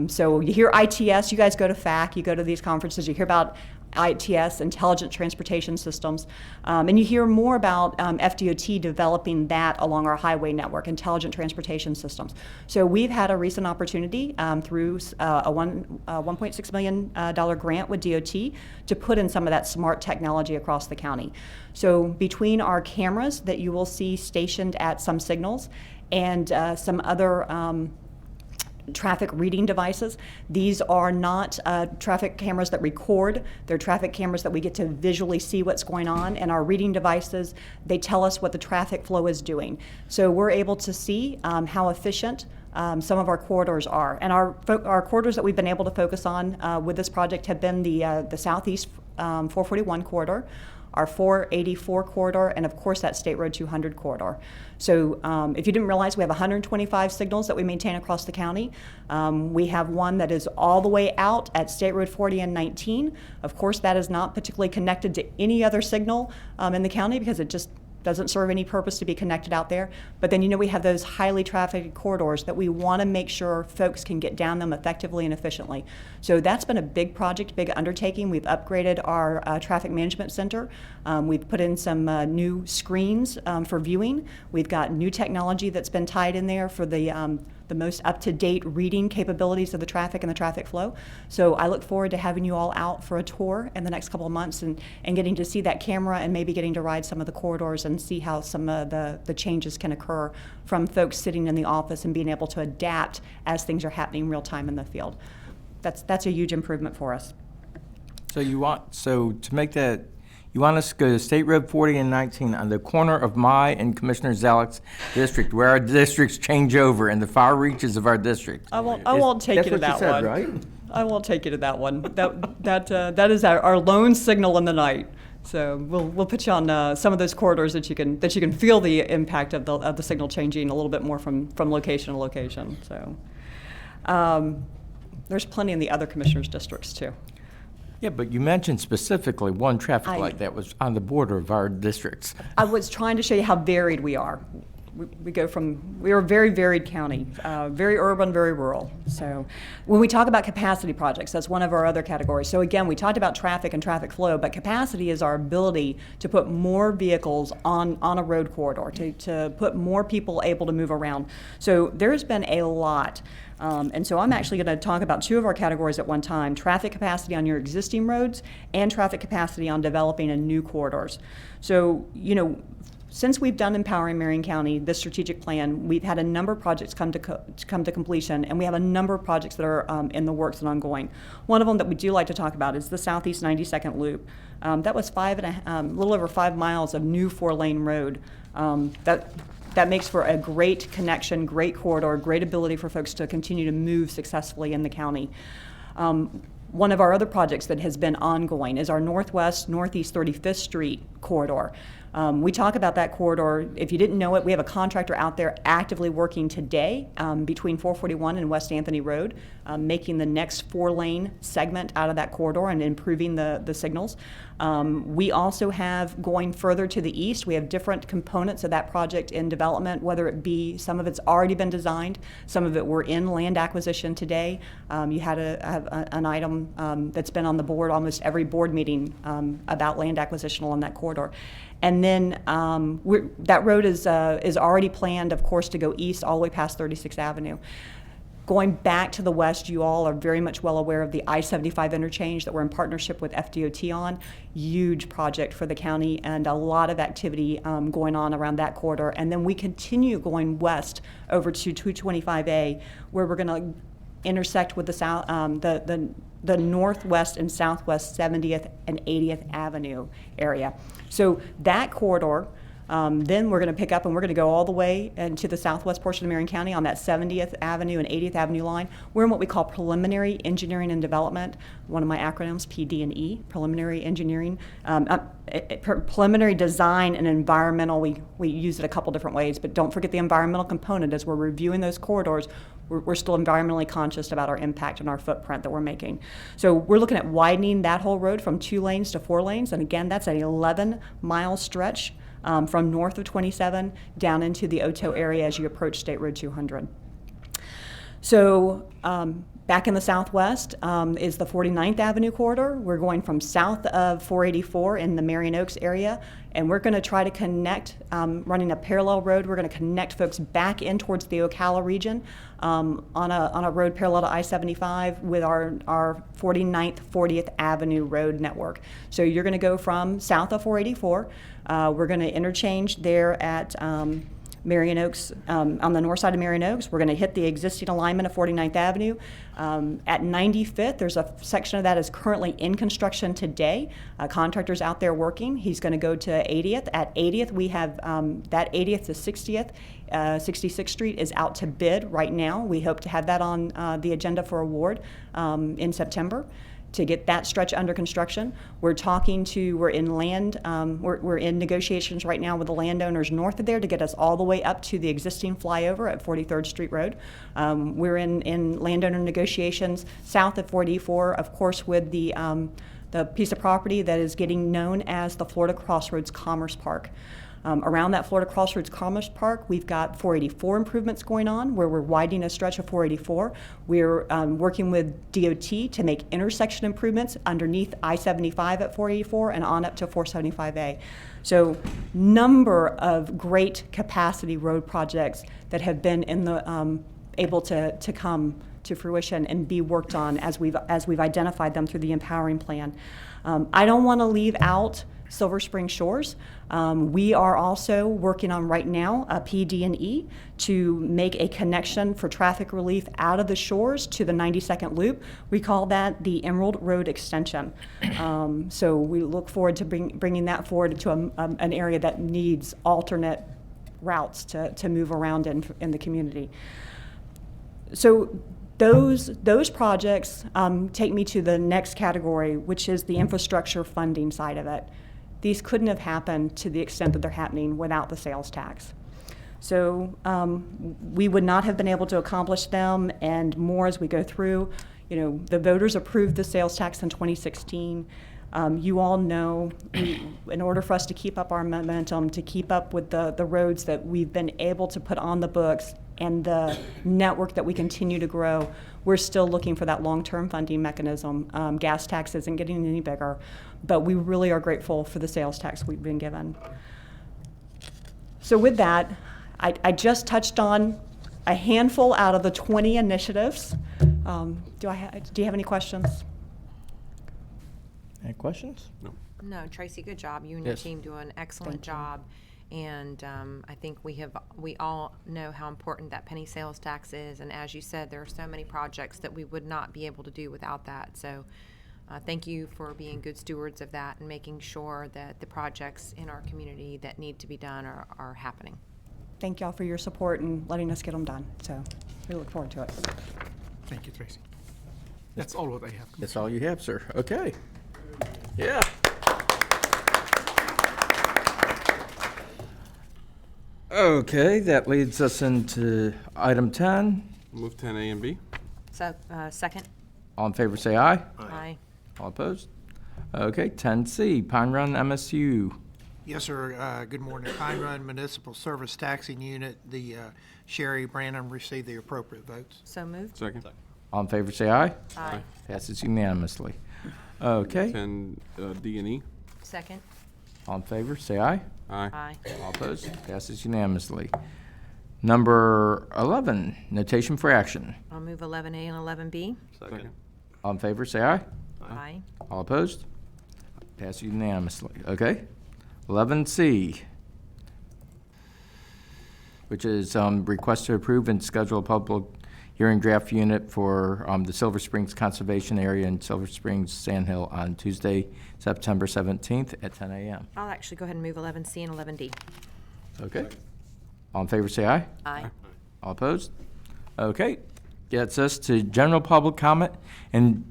So you hear ITS, you guys go to FAC, you go to these conferences, you hear about ITS, Intelligent Transportation Systems, and you hear more about FDOT developing that along our highway network, Intelligent Transportation Systems. So we've had a recent opportunity through a $1.6 million grant with DOT to put in some of that smart technology across the county. So between our cameras that you will see stationed at some signals and some other traffic reading devices. These are not traffic cameras that record. They're traffic cameras that we get to visually see what's going on, and our reading devices, they tell us what the traffic flow is doing. So we're able to see how efficient some of our corridors are. And our corridors that we've been able to focus on with this project have been the Southeast 441 corridor, our 484 corridor, and of course that State Road 200 corridor. So if you didn't realize, we have 125 signals that we maintain across the county. We have one that is all the way out at State Road 40 and 19. Of course, that is not particularly connected to any other signal in the county because it just doesn't serve any purpose to be connected out there. But then, we have those highly trafficked corridors that we want to make sure folks can get down them effectively and efficiently. So that's been a big project, big undertaking. We've upgraded our traffic management center. We've put in some new screens for viewing. We've got new technology that's been tied in there for the most up-to-date reading capabilities of the traffic and the traffic flow. So I look forward to having you all out for a tour in the next couple of months and getting to see that camera and maybe getting to ride some of the corridors and see how some of the changes can occur from folks sitting in the office and being able to adapt as things are happening real time in the field. That's a huge improvement for us. So to make that, you want us to go to State Road 40 and 19 on the corner of my and Commissioner Zalek's district, where our districts change over in the far reaches of our district. I won't take you to that one. Right? I won't take you to that one. That is our lone signal in the night. So we'll put you on some of those corridors that you can feel the impact of the signal changing a little bit more from location to location. So there's plenty in the other commissioners' districts too. Yeah, but you mentioned specifically one traffic light that was on the border of our districts. I was trying to show you how varied we are. We are a very varied county, very urban, very rural. So when we talk about capacity projects, that's one of our other categories. So again, we talked about traffic and traffic flow, but capacity is our ability to put more vehicles on a road corridor, to put more people able to move around. So there's been a lot. And so I'm actually going to talk about two of our categories at one time: traffic capacity on your existing roads and traffic capacity on developing in new corridors. So, since we've done Empowering Marion County, this strategic plan, we've had a number of projects come to completion, and we have a number of projects that are in the works and ongoing. One of them that we do like to talk about is the Southeast 92nd Loop. That was a little over 5 miles of new 4-lane road. That makes for a great connection, great corridor, great ability for folks to continue to move successfully in the county. One of our other projects that has been ongoing is our Northeast 35th Street corridor. We talk about that corridor. If you didn't know it, we have a contractor out there actively working today between 441 and West Anthony Road, making the next 4-lane segment out of that corridor and improving the signals. We also have, going further to the east, we have different components of that project in development, whether it be some of it's already been designed, some of it we're in land acquisition today. You had an item that's been on the board almost every board meeting about land acquisition along that corridor. And then that road is already planned, of course, to go east all the way past 36th Avenue. Going back to the west, you all are very much well aware of the I-75 interchange that we're in partnership with FDOT on. Huge project for the county and a lot of activity going on around that corridor. And then we continue going west over to 225A, where we're going to intersect with the south, the northwest and southwest 70th and 80th Avenue area. So that corridor, then we're going to pick up and we're going to go all the way into the southwest portion of Marion County on that 70th Avenue and 80th Avenue line. We're in what we call preliminary engineering and development. One of my acronyms, PD&E, preliminary engineering, preliminary design and environmental. We use it a couple different ways, but don't forget the environmental component. As we're reviewing those corridors, we're still environmentally conscious about our impact and our footprint that we're making. So we're looking at widening that whole road from 2 lanes to 4 lanes. And again, that's an 11-mile stretch from north of 27 down into the Oto area as you approach State Road 200. So back in the southwest is the 49th Avenue corridor. We're going from south of 484 in the Marion Oaks area, and we're going to try to connect, running a parallel road, we're going to connect folks back in towards the Ocala region on a road parallel to I-75 with our 49th, 40th Avenue road network. So you're going to go from south of 484. We're going to interchange there at Marion Oaks, on the north side of Marion Oaks. We're going to hit the existing alignment of 49th Avenue. At 95th, there's a section of that is currently in construction today. Contractor's out there working. He's going to go to 80th. At 80th, we have that 80th to 60th. 66th Street is out to bid right now. We hope to have that on the agenda for award in September to get that stretch under construction. We're in negotiations right now with the landowners north of there to get us all the way up to the existing flyover at 43rd Street Road. We're in landowner negotiations south of 44, of course, with the piece of property that is getting known as the Florida Crossroads Commerce Park. Around that Florida Crossroads Commerce Park, we've got 484 improvements going on where we're widening a stretch of 484. We're working with DOT to make intersection improvements underneath I-75 at 484 and on up to 475A. So number of great capacity road projects that have been in the able to come to fruition and be worked on as we've identified them through the Empowering Plan. I don't want to leave out Silver Spring Shores. We are also working on right now a PD&E to make a connection for traffic relief out of the shores to the 92nd Loop. We call that the Emerald Road Extension. So we look forward to bringing that forward to an area that needs alternate routes to move around in the community. So those projects take me to the next category, which is the infrastructure funding side of it. These couldn't have happened to the extent that they're happening without the sales tax. So we would not have been able to accomplish them and more as we go through. You know, the voters approved the sales tax in 2016. You all know, in order for us to keep up our momentum, to keep up with the roads that we've been able to put on the books and the network that we continue to grow, we're still looking for that long-term funding mechanism. Gas tax isn't getting any bigger, but we really are grateful for the sales tax we've been given. So with that, I just touched on a handful out of the 20 initiatives. Do you have any questions? Any questions? No. No, Tracy, good job. You and your Yes. team do an excellent job. And I think we all know how important that penny sales tax is. And as you said, there are so many projects that we would not be able to do without that. So thank you for being good stewards of that and making sure that the projects in our community that need to be done are happening. Thank y'all for your support and letting us get them done. So we look forward to it. Thank you, Tracy. That's all what I have. That's all you have, sir. Okay. Yeah. Okay, that leads us into item 10. Move 10A and B. So, second. All in favor, say aye. Aye. All opposed? Okay, 10C, Pine Run MSU. Yes, sir. Good morning. Pine Run Municipal Service Taxing Unit, the Sherry Branham received the appropriate votes. So moved. Second. All in favor, say aye. Aye. Passes unanimously. Okay, 10 D and E. Second. all in favor, say aye. Aye. Aye. All opposed? Passes unanimously. Number 11, notation for action. I'll move 11A and 11B. Second. All in favor, say aye. Aye. All opposed? Passes unanimously. Okay. 11C, which is request to approve and schedule a public hearing draft unit for the Silver Springs Conservation Area in Silver Springs, Sand Hill on Tuesday, September 17th at 10 a.m. I'll actually go ahead and move 11C and 11D. Okay. All in favor, say aye. Aye. All opposed? Okay. Gets us to general public comment, and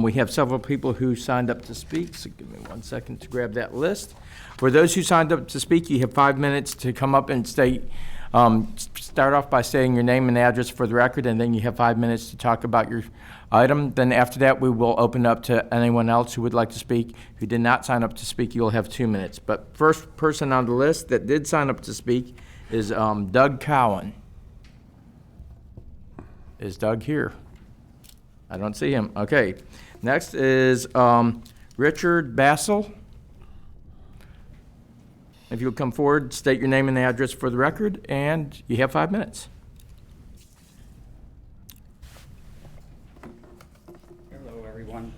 we have several people who signed up to speak, so give me 1 second to grab that list. For those who signed up to speak, you have 5 minutes to come up and state, start off by saying your name and address for the record, and then you have 5 minutes to talk about your item. Then after that, we will open up to anyone else who would like to speak. Who did not sign up to speak, you'll have 2 minutes. But first person on the list that did sign up to speak is Doug Cowan. Is Doug here? I don't see him. Okay. Next is Richard Bassel. If you'll come forward, state your name and address for the record, and you have 5 minutes. Hello, everyone.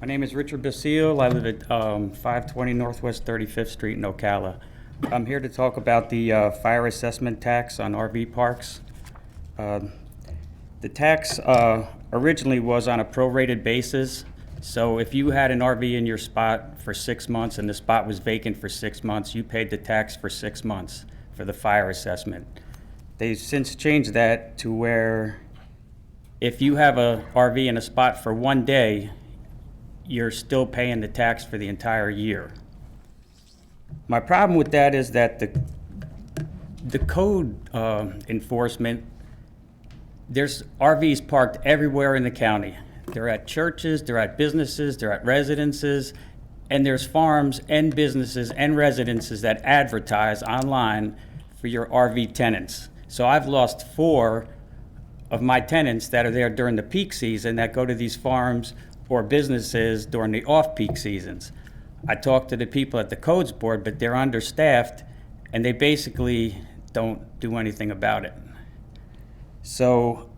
My name is Richard Basile. I live at 520 Northwest 35th Street in Ocala. I'm here to talk about the fire assessment tax on RV parks. The tax originally was on a prorated basis. So if you had an RV in your spot for 6 months and the spot was vacant for 6 months, you paid the tax for 6 months for the fire assessment. They've since changed that to where if you have a RV in a spot for 1 day, you're still paying the tax for the entire year. My problem with that is that the code enforcement, there's RVs parked everywhere in the county. They're at churches, they're at businesses, they're at residences, and there's farms and businesses and residences that advertise online for your RV tenants. So I've lost 4 of my tenants that are there during the peak season that go to these farms or businesses during the off-peak seasons. I talked to the people at the codes board, but they're understaffed and they basically don't do anything about it. So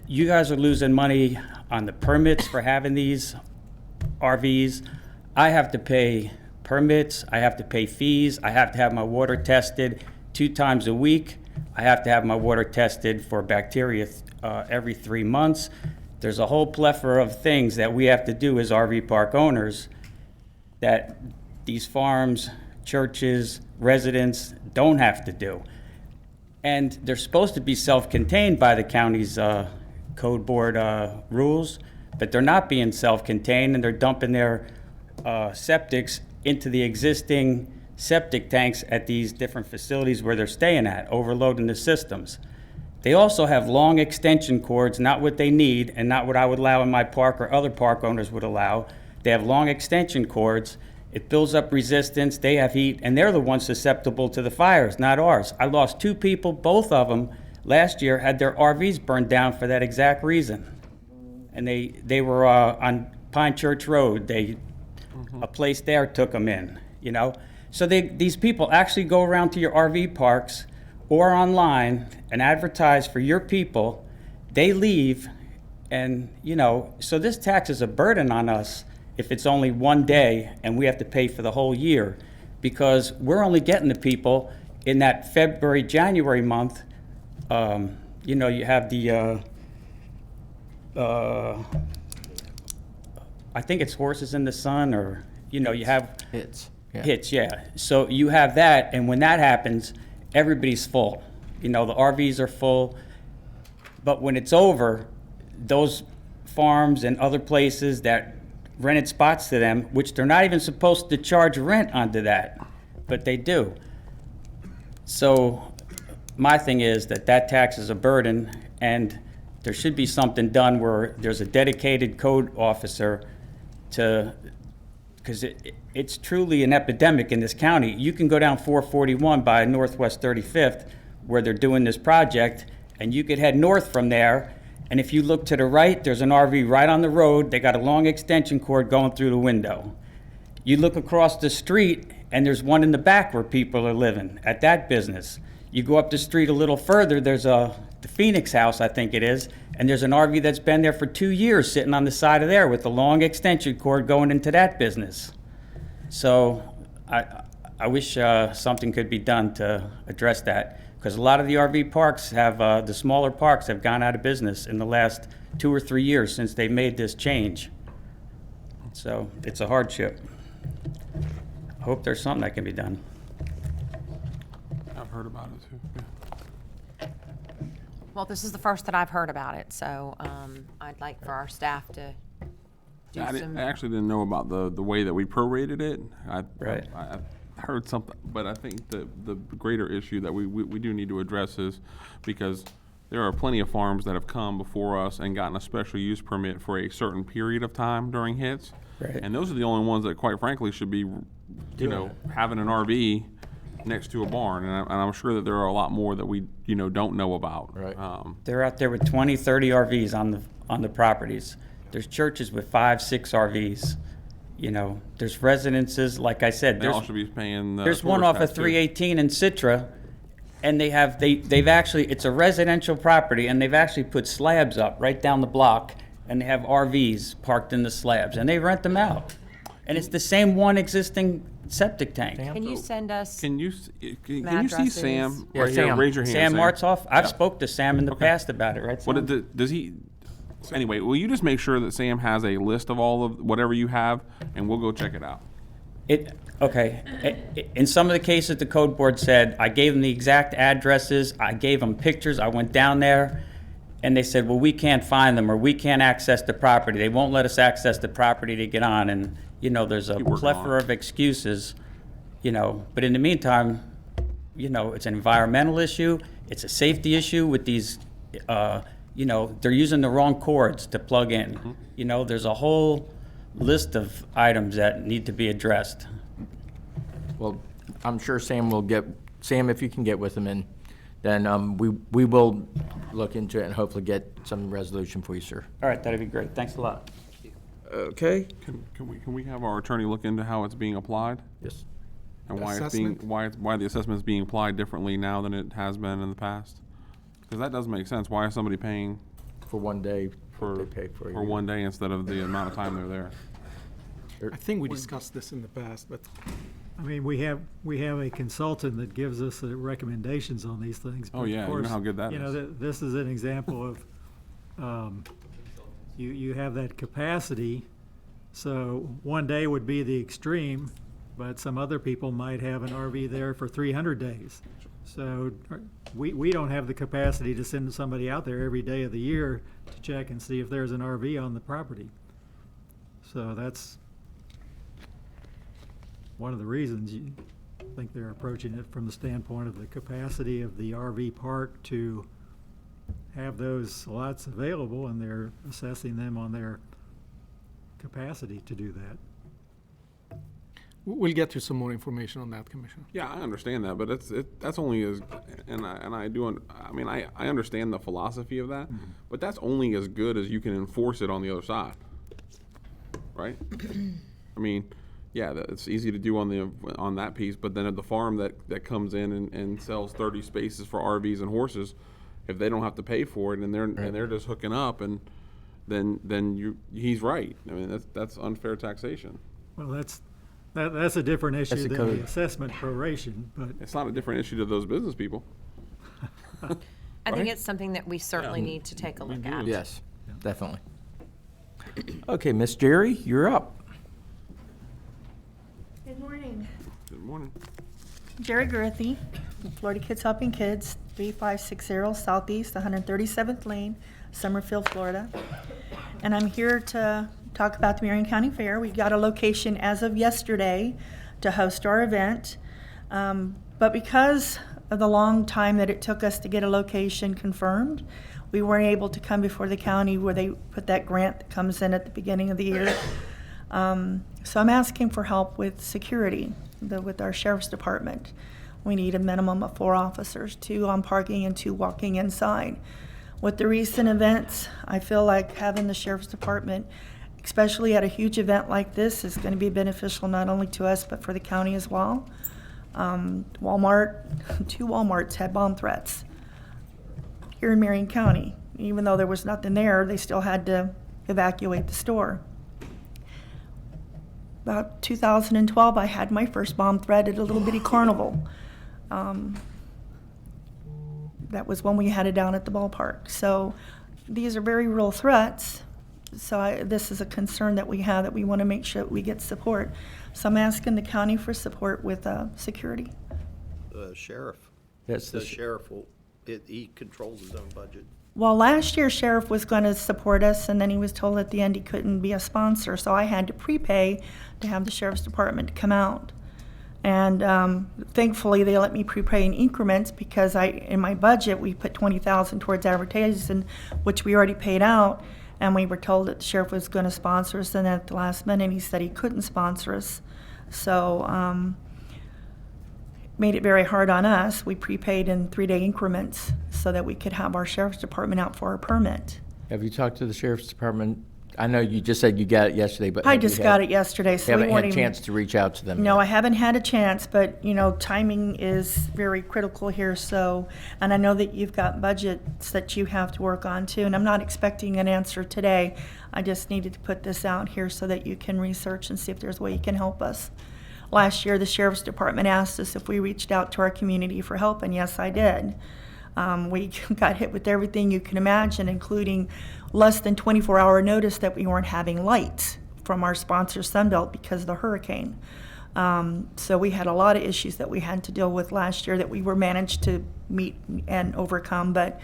you guys are losing money on the permits for having these RVs. I have to pay permits, I have to pay fees, I have to have my water tested 2 times a week. I have to have my water tested for bacteria every 3 months. There's a whole plethora of things that we have to do as RV park owners that these farms, churches, residents don't have to do. And they're supposed to be self-contained by the county's code board rules, but they're not being self-contained, and they're dumping their septics into the existing septic tanks at these different facilities where they're staying at, overloading the systems. They also have long extension cords, not what they need and not what I would allow in my park or other park owners would allow. They have long extension cords. It builds up resistance, they have heat, and they're the ones susceptible to the fires, not ours. I lost 2 people, both of them, last year had their RVs burned down for that exact reason. And they were on Pine Church Road. A place there took them in, you know? So these people actually go around to your RV parks or online and advertise for your people. They leave, and, you know, so this tax is a burden on us if it's only 1 day and we have to pay for the whole year, because we're only getting the people in that February, January month. You know, you have the, I think it's Horses in the Sun, or, you know, you have Hits. hits, yeah. So you have that, and when that happens, everybody's full. You know, the RVs are full, but when it's over, those farms and other places that rented spots to them, which they're not even supposed to charge rent onto that, but they do. So my thing is that tax is a burden, and there should be something done where there's a dedicated code officer because it's truly an epidemic in this county. You can go down 441 by Northwest 35th where they're doing this project, and you could head north from there, and if you look to the right, there's an RV right on the road. They got a long extension cord going through the window. You look across the street, and there's one in the back where people are living at that business. You go up the street a little further, there's the Phoenix House, I think it is, and there's an RV that's been there for 2 years sitting on the side of there with the long extension cord going into that business. So I wish something could be done to address that, because a lot of the RV parks have, the smaller parks have gone out of business in the last 2 or 3 years since they made this change. So it's a hardship. I hope there's something that can be done. I've heard about it too. Yeah. Well, this is the first that I've heard about it, so I'd like for our staff to do some. I actually didn't know about the way that we prorated it. Right. I heard something, but I think the greater issue that we do need to address is because there are plenty of farms that have come before us and gotten a special use permit for a certain period of time during hits. Right. And those are the only ones that, quite frankly, should be, having an RV next to a barn. And I'm sure that there are a lot more that we, don't know about. Right. They're out there with 20, 30 RVs on the properties. There's churches with 5, 6 RVs. There's residences, like I said. They all should be paying. There's one off of 318 in Citra, and they've actually, it's a residential property, and they've actually put slabs up right down the block, and they have RVs parked in the slabs, and they rent them out. And it's the same one existing septic tank. Can you send us? Can you see addresses? Sam? Yeah, right here? Sam. Raise your hand. Sam Martzoff, I've Yeah. spoke to Sam in the past about it, right, Sam? What does he? Anyway, will you just make sure that Sam has a list of all of whatever you have, and we'll go check it out. In some of the cases, the code board said, I gave them the exact addresses, I gave them pictures, I went down there, and they said, well, we can't find them, or we can't access the property. They won't let us access the property to get on, and, there's a plethora of excuses, But in the meantime, it's an environmental issue, it's a safety issue with these, they're using the wrong cords to plug in. Mm-hmm. There's a whole list of items that need to be addressed. Well, I'm sure Sam, if you can get with him, and then we will look into it and hopefully get some resolution for you, sir. All right, that'd be great. Thanks a lot. Okay? Can we have our attorney look into how it's being applied? Yes. And why the assessment is being applied differently now than it has been in the past? Because that doesn't make sense. Why is somebody paying For 1 day, for they pay for you. 1 day instead of the amount of time they're there? I think we discussed this in the past, but. I mean, we have a consultant that gives us recommendations on these things. Oh, yeah, you know how good that is. This is an example of, you have that capacity, so 1 day would be the extreme, but some other people might have an RV there for 300 days. So we don't have the capacity to send somebody out there every day of the year to check and see if there's an RV on the property. So that's one of the reasons you think they're approaching it from the standpoint of the capacity of the RV park to have those slots available, and they're assessing them on their capacity to do that. We'll get you some more information on that, Commissioner. Yeah, I understand that, but that's only as, I understand the philosophy of that, but that's only as good as you can enforce it on the other side, right? Yeah, it's easy to do on that piece, but then at the farm that comes in and sells 30 spaces for RVs and horses, if they don't have to pay for it and they're just hooking up, and then he's right. That's unfair taxation. Well, that's a different issue than the assessment proration, but it's not a different issue to those business people. I think it's something that we certainly need to take a look at. Yes, definitely. Okay, Miss Jerry, you're up. Good morning. Good morning. Jerry Girthy, Florida Kids Helping Kids, 3560 Southeast 137th Lane, Summerfield, Florida. And I'm here to talk about the Marion County Fair. We got a location as of yesterday to host our event. But because of the long time that it took us to get a location confirmed. We weren't able to come before the county where they put that grant that comes in at the beginning of the year. So I'm asking for help with security, with our sheriff's department. We need a minimum of 4 officers, 2 on parking and 2 walking inside. With the recent events, I feel like having the sheriff's department, especially at a huge event like this, is going to be beneficial not only to us but for the county as well. Walmart, 2 Walmarts had bomb threats here in Marion County. Even though there was nothing there, they still had to evacuate the store. About 2012, I had my first bomb threat at a little bitty carnival. That was when we had it down at the ballpark. So these are very real threats. So this is a concern that we have, that we want to make sure that we get support. So I'm asking the county for support with security. The sheriff. That's The sheriff he controls his own budget. Well, last year sheriff was going to support us, and then he was told at the end he couldn't be a sponsor. So I had to prepay to have the sheriff's department come out. And thankfully they let me prepay in increments, because in my budget we put $20,000 towards advertising, which we already paid out. And we were told that the sheriff was going to sponsor us, and at the last minute he said he couldn't sponsor us. So made it very hard on us. We prepaid in 3-day increments so that we could have our sheriff's department out for our permit. Have you talked to the sheriff's department? I know you just said you got it yesterday, but I just got it yesterday, so we haven't weren't had a even- chance to reach out to them. No, yet. I haven't had a chance, but, timing is very critical here, so, and I know that you've got budgets that you have to work on too, and I'm not expecting an answer today. I just needed to put this out here so that you can research and see if there's a way you can help us. Last year, the sheriff's department asked us if we reached out to our community for help, and yes, I did. We got hit with everything you can imagine, including less than 24-hour notice that we weren't having lights from our sponsor Sunbelt because of the hurricane. So we had a lot of issues that we had to deal with last year that we were managed to meet and overcome, but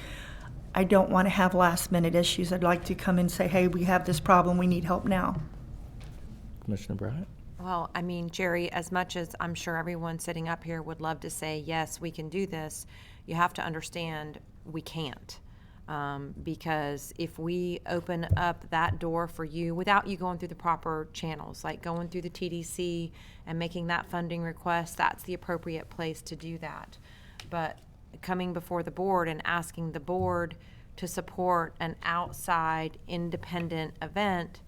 I don't want to have last-minute issues. I'd like to come and say, hey, we have this problem, we need help now. Commissioner Bryant? Well, I mean, Jerry, as much as I'm sure everyone sitting up here would love to say, yes, we can do this, you have to understand we can't. Because if we open up that door for you without you going through the proper channels, like going through the TDC and making that funding request, that's the appropriate place to do that. But coming before the board and asking the board to support an outside independent event,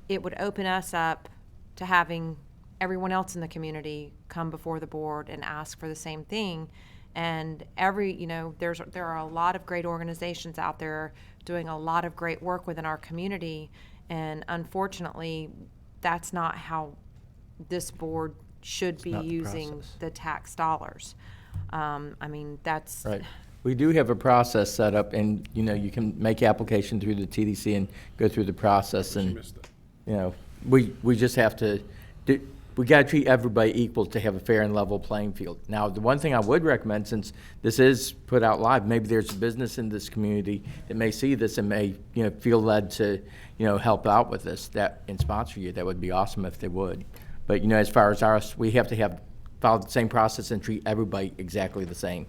it would open us up to having everyone else in the community come before the board and ask for the same thing. And there are a lot of great organizations out there doing a lot of great work within our community, and unfortunately, that's not how this board should be using the tax dollars. That's right. We do have a process set up, and you can make application through the TDC and go through the process, and we just have to we got to treat everybody equal to have a fair and level playing field. Now, the one thing I would recommend, since this is put out live, maybe there's a business in this community that may see this and may feel led to help out with this and sponsor you. That would be awesome if they would. But as far as ours, we have to follow the same process and treat everybody exactly the same.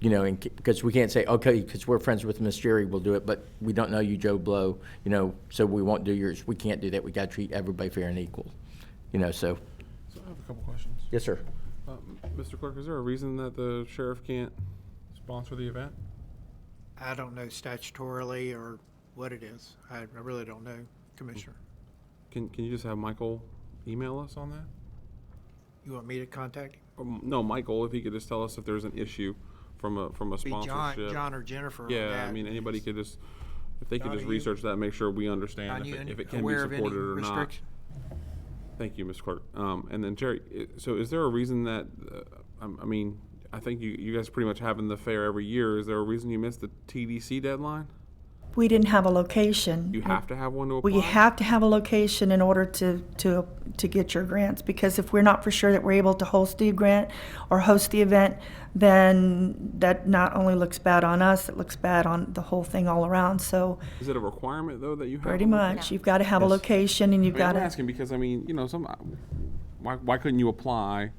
Because we can't say, okay, because we're friends with Miss Jerry, we'll do it, but we don't know you, Joe Blow, so we won't do yours. We can't do that. We got to treat everybody fair and equal, so. So I have a couple questions. Yes, sir. Mr. Clerk, is there a reason that the sheriff can't sponsor the event? I don't know statutorily or what it is. I really don't know, Commissioner. Can you just have Michael email us on that? You want me to contact him? No, Michael, if he could just tell us if there's an issue from a Be sponsorship. John or Jennifer. Yeah, on that. I mean, anybody could just, if they could John, just are you- research that and make sure we understand if it can be aware of any supported or not. restriction? Thank you, Mr. Clerk. And then Jerry, so is there a reason that, I think you guys are pretty much having the fair every year. Is there a reason you missed the TDC deadline? We didn't have a location. You have to have one to apply? We have to have a location in order to get your grants, because if we're not for sure that we're able to host the grant or host the event, then that not only looks bad on us, it looks bad on the whole thing all around. So Is it a requirement, though, that you have? pretty a location? much, you've got to have a location, and you've got I'm to. asking because, why couldn't you apply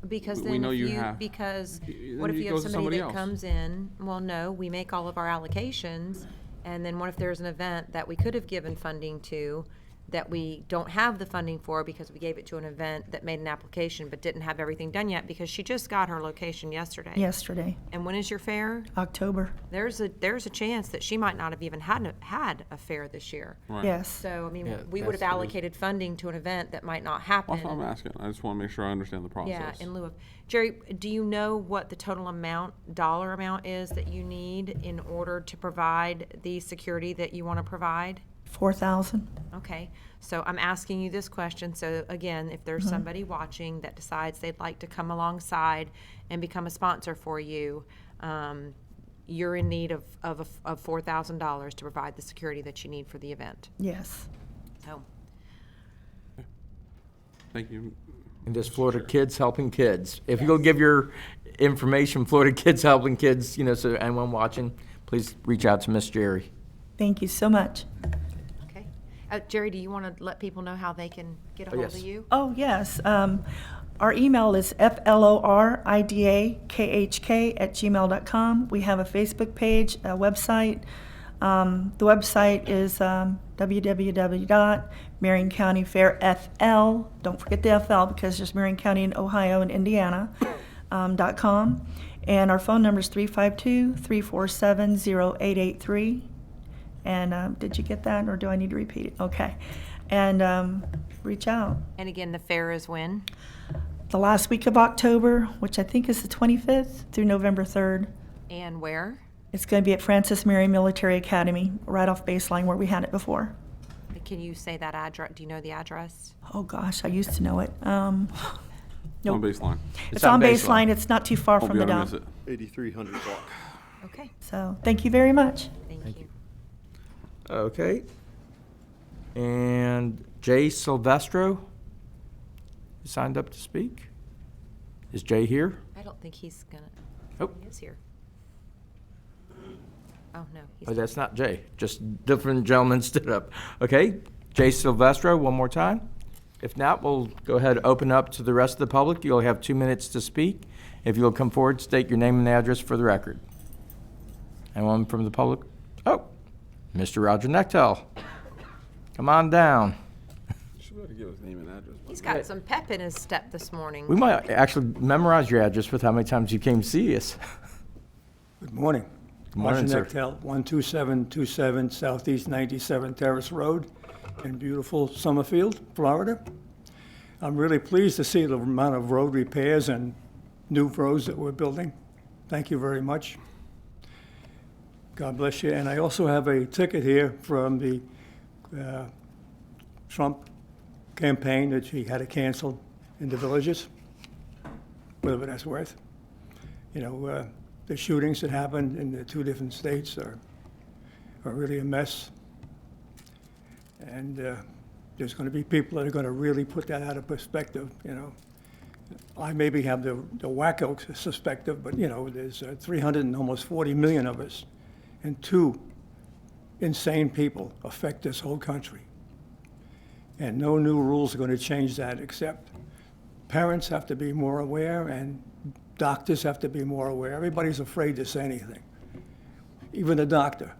Because We then know if you you, have- because then what if it you have goes to somebody that somebody else. comes in, well, no, we make all of our allocations, and then what if there's an event that we could have given funding to that we don't have the funding for because we gave it to an event that made an application but didn't have everything done yet because she just got her location yesterday. Yesterday, And when is your fair? October. There's a chance that she might not have even had a fair this year. Right. Yes. So, I mean, Yeah, we would have that's- allocated funding to an event that might not happen. That's what I'm asking. I just want to make sure I understand the process. Yeah, in lieu of. Jerry, do you know what the total dollar amount is that you need in order to provide the security that you want to provide? 4,000. Okay, so I'm asking you this question, so again, if there's somebody watching that decides they'd like to come alongside and become a sponsor for you, you're in need of $4,000 to provide the security that you need for the event. Yes. So, Thank you. And just Florida Kids Helping Kids. If you go give your information, Florida Kids Helping Kids, so anyone watching, please reach out to Miss Jerry. Thank you so much. okay. Jerry, do you want to let people know how they can get a hold yes. of you? Oh, yes. Our email is floridahk@gmail.com. We have a Facebook page, a website. The website is www.Marion County Fair FL. Don't forget the FL because there's Marion County in Ohio and Indiana. .com. And our phone number is 352-347-0883. And did you get that, or do I need to repeat it? Okay. And reach out. And again, the fair is when? The last week of October, which I think is the 25th through November 3rd. And where? It's going to be at Francis Marion Military Academy, right off Baseline where we had it before. Can you say that address? Do you know the address? Oh gosh, I used to know it. It's on Baseline. It's on Baseline. It's not too far Won't from be the able to dump. miss it. 8300 block. Okay, So thank you very much. thank you. Okay. And Jay Silvestro, you signed up to speak? Is Jay here? I don't think he's gonna, Oh. he is here. Oh, no. he's Oh, that's not Jay, just different gentlemen stood up. Okay, Jay Silvestro, one more time. If not, we'll go ahead and open up to the rest of the public. You'll have 2 minutes to speak. If you'll come forward, state your name and address for the record. Anyone from the public? Oh, Mr. Roger Nechtel. Come on down. Should be able to give his name and address. He's got some pep in his step this morning. We might actually memorize your address with how many times you came to see us. Good morning. Good morning, sir. Roger Nechtel, 12727 Southeast 97th Terrace Road in beautiful Summerfield, Florida. I'm really pleased to see the amount of road repairs and new roads that we're building. Thank you very much. God bless you. And I also have a ticket here from the Trump campaign that he had to cancel in the villages, whatever that's worth. The shootings that happened in the 2 different states are really a mess. And there's going to be people that are going to really put that out of perspective, I maybe have the wacko perspective, but, there's 300 and almost 40 million of us, and 2 insane people affect this whole country. And no new rules are going to change that, except parents have to be more aware and doctors have to be more aware. Everybody's afraid to say anything. Even the doctor.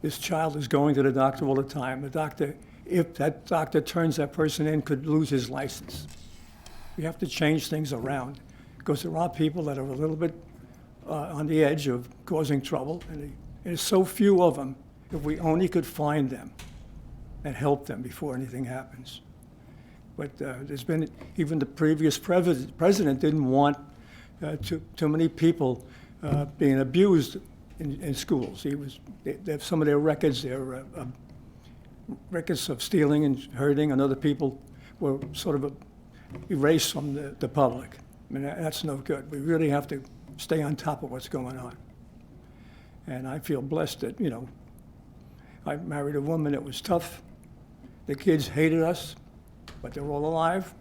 This child is going to the doctor all the time. The doctor, if that doctor turns that person in, could lose his license. We have to change things around because there are people that are a little bit on the edge of causing trouble, and there's so few of them. If we only could find them and help them before anything happens. But there's been, even the previous president didn't want too many people being abused in schools. They have some of their records, their records of stealing and hurting, and other people were sort of erased from the public. I mean, that's no good. We really have to stay on top of what's going on. And I feel blessed that, I married a woman that was tough. The kids hated us, but they're all alive,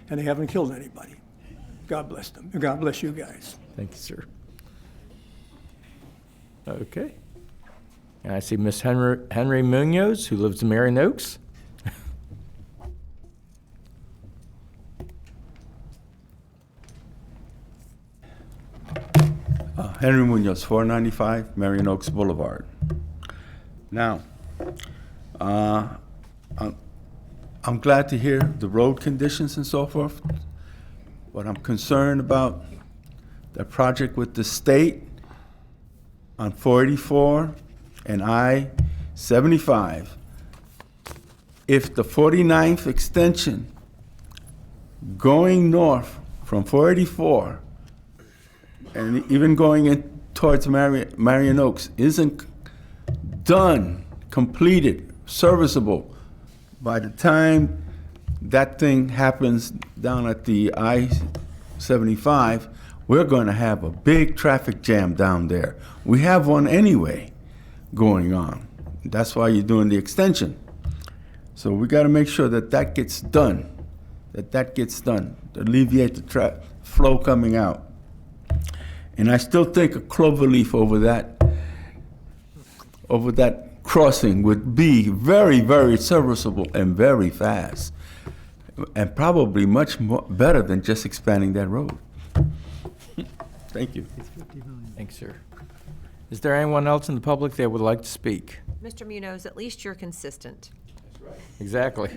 and they haven't killed anybody. God bless them, and God bless you guys. Thank you, sir. Okay. And I see Miss Henry Munoz, who lives in Marion Oaks. Henry Munoz, 495 Marion Oaks Boulevard. Now, I'm glad to hear the road conditions and so forth, but I'm concerned about the project with the state on 484 and I-75. If the 49th extension going north from 484 and even going in towards Marion Oaks isn't done, completed, serviceable, by the time that thing happens down at the I-75, we're going to have a big traffic jam down there. We have one anyway going on. That's why you're doing the extension. So we got to make sure that that gets done, to alleviate the flow coming out. And I still think a cloverleaf over that crossing would be very, very serviceable and very fast, and probably much more better than just expanding that road. Thank you. Thanks, sir. Is there anyone else in the public that would like to speak? Mr. Munoz, at least you're consistent. Exactly.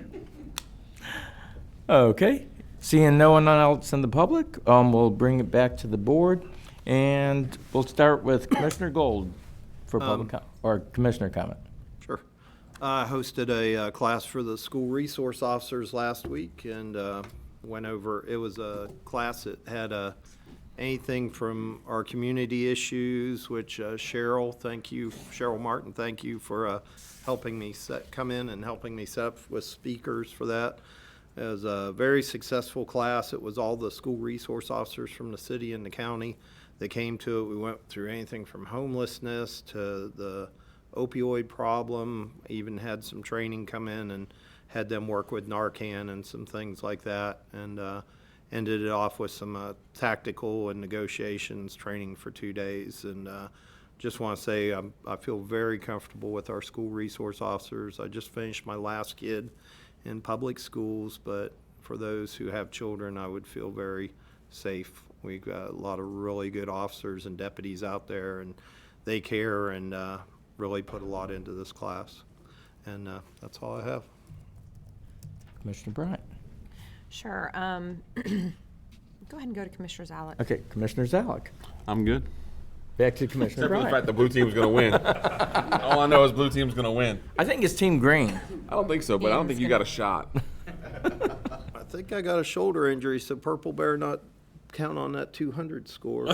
Okay. Seeing no one else in the public, we'll bring it back to the board, and we'll start with Commissioner Gold for public or commissioner comment. Sure. I hosted a class for the school resource officers last week and went over, it was a class that had anything from our community issues, which Cheryl Martin, thank you for helping me come in and helping me set up with speakers for that. It was a very successful class. It was all the school resource officers from the city and the county that came to it. We went through anything from homelessness to the opioid problem, even had some training come in and had them work with Narcan and some things like that, and ended it off with some tactical and negotiations training for 2 days. And just want to say I feel very comfortable with our school resource officers. I just finished my last kid in public schools, but for those who have children, I would feel very safe. We've got a lot of really good officers and deputies out there, and they care and really put a lot into this class. And that's all I have. Commissioner Bryant. Sure. Go ahead and go to Commissioner Zalek. Okay, Commissioner Zalek. I'm good. Back to Commissioner Except for the Bryant. fact the blue team's going to win. All I know is blue team's going to win. I think it's Team Green. I don't think so, but I don't think you got a shot. I think I got a shoulder injury, so Purple better not count on that 200 score.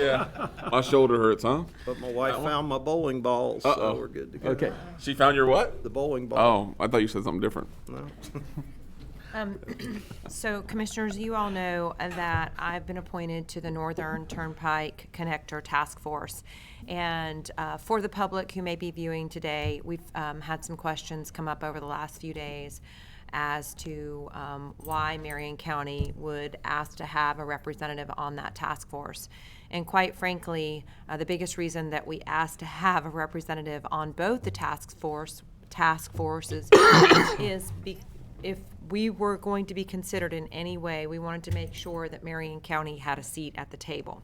Yeah. My shoulder hurts, huh? But my wife found my bowling ball, so we're good to go. Okay. She found your what? The bowling ball. Oh, I thought you said something different. No. So, Commissioners, you all know that I've been appointed to the Northern Turnpike Connector Task Force. And for the public who may be viewing today, we've had some questions come up over the last few days as to why Marion County would ask to have a representative on that task force. And quite frankly, the biggest reason that we asked to have a representative on both the task forces is if we were going to be considered in any way, we wanted to make sure that Marion County had a seat at the table.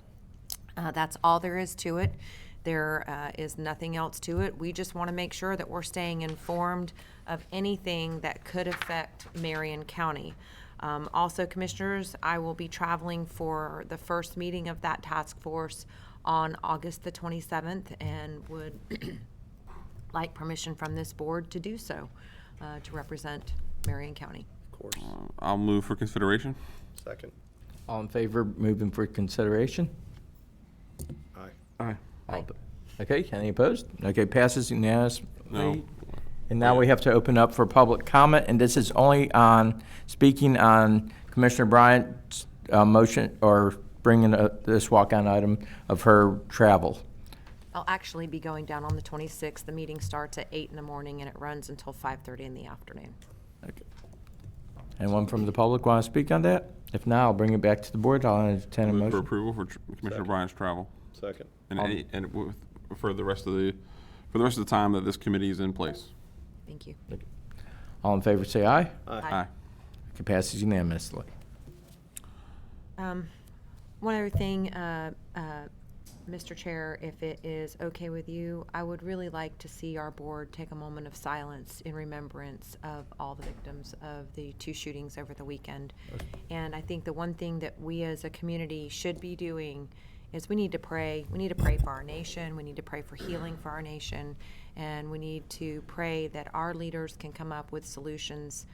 That's all there is to it. There is nothing else to it. We just want to make sure that we're staying informed of anything that could affect Marion County. Also, Commissioners, I will be traveling for the first meeting of that task force on August the 27th and would like permission from this board to do so, to represent Marion County. Of course. I'll move for consideration. Second. All in favor of moving for consideration? Aye. Aye. Okay, any opposed? Okay, passes unanimously. No. And now we have to open up for public comment, and this is only on speaking on Commissioner Bryant's motion or bringing this walk-on item of her travel. I'll actually be going down on the 26th. The meeting starts at 8 in the morning and it runs until 5:30 in the afternoon. Okay. Anyone from the public want to speak on that? If not, I'll bring it back to the board. I'll entertain a Move for motion. approval for Commissioner Bryant's travel. Second. And for the rest of the time that this committee is in place. Thank you. All in favor, say aye. Aye. Aye. It passes unanimously. One other thing, Mr. Chair, if it is okay with you, I would really like to see our board take a moment of silence in remembrance of all the victims of the 2 shootings over the weekend. And I think the one thing that we as a community should be doing is we need to pray. We need to pray for our nation. We need to pray for healing for our nation. And we need to pray that our leaders can come up with solutions,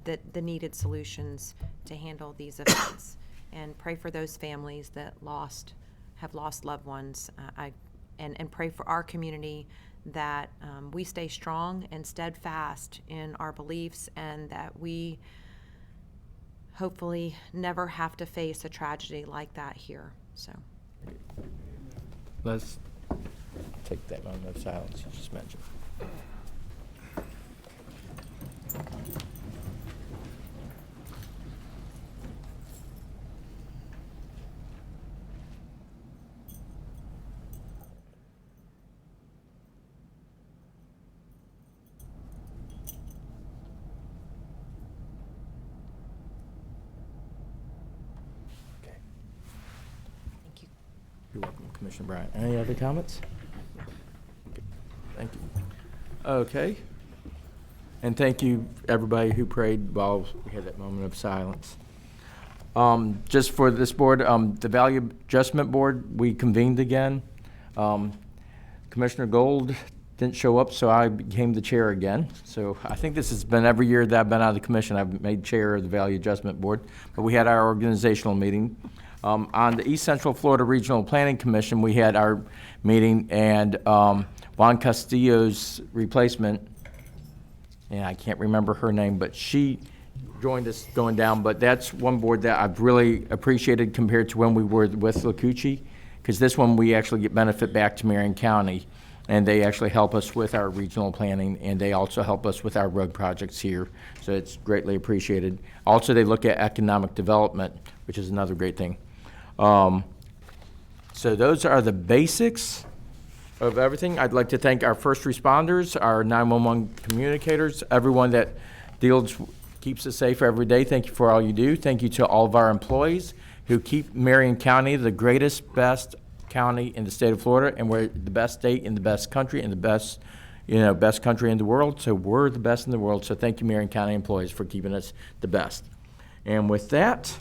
the needed solutions to handle these events. And pray for those families that have lost loved ones, and pray for our community that we stay strong and steadfast in our beliefs, and that we hopefully never have to face a tragedy like that here. So, Let's take that moment of silence you just mentioned. You're welcome, Commissioner Bryant. Any other comments? Okay. Thank you. Okay. And thank you, everybody who prayed while we had that moment of silence. Just for this board, the Value Adjustment Board, we convened again. Commissioner Gold didn't show up, so I became the chair again. So I think this has been every year that I've been out of the commission, I've made chair of the Value Adjustment Board. But we had our organizational meeting. On the East Central Florida Regional Planning Commission, we had our meeting, and Juan Castillo's replacement, and I can't remember her name, but she joined us going down. But that's one board that I've really appreciated compared to when we were with Lacucci, because this one we actually get benefit back to Marion County, and they actually help us with our regional planning, and they also help us with our road projects here, so it's greatly appreciated. Also, they look at economic development, which is another great thing. So those are the basics of everything. I'd like to thank our first responders, our 911 communicators, everyone that keeps us safe every day. Thank you for all you do. Thank you to all of our employees who keep Marion County the greatest, best county in the state of Florida, and we're the best state in the best country and the best, best country in the world. So we're the best in the world. So thank you, Marion County employees, for keeping us the best. And with that,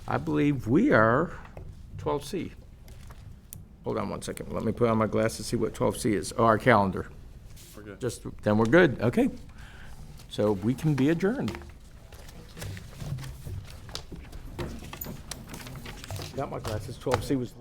I believe we are 12C. Hold on one second. Let me put on my glasses to see what 12C is. Oh, our calendar. We're good. Then we're good. Okay. So we can be adjourned. Got my glasses. 12C was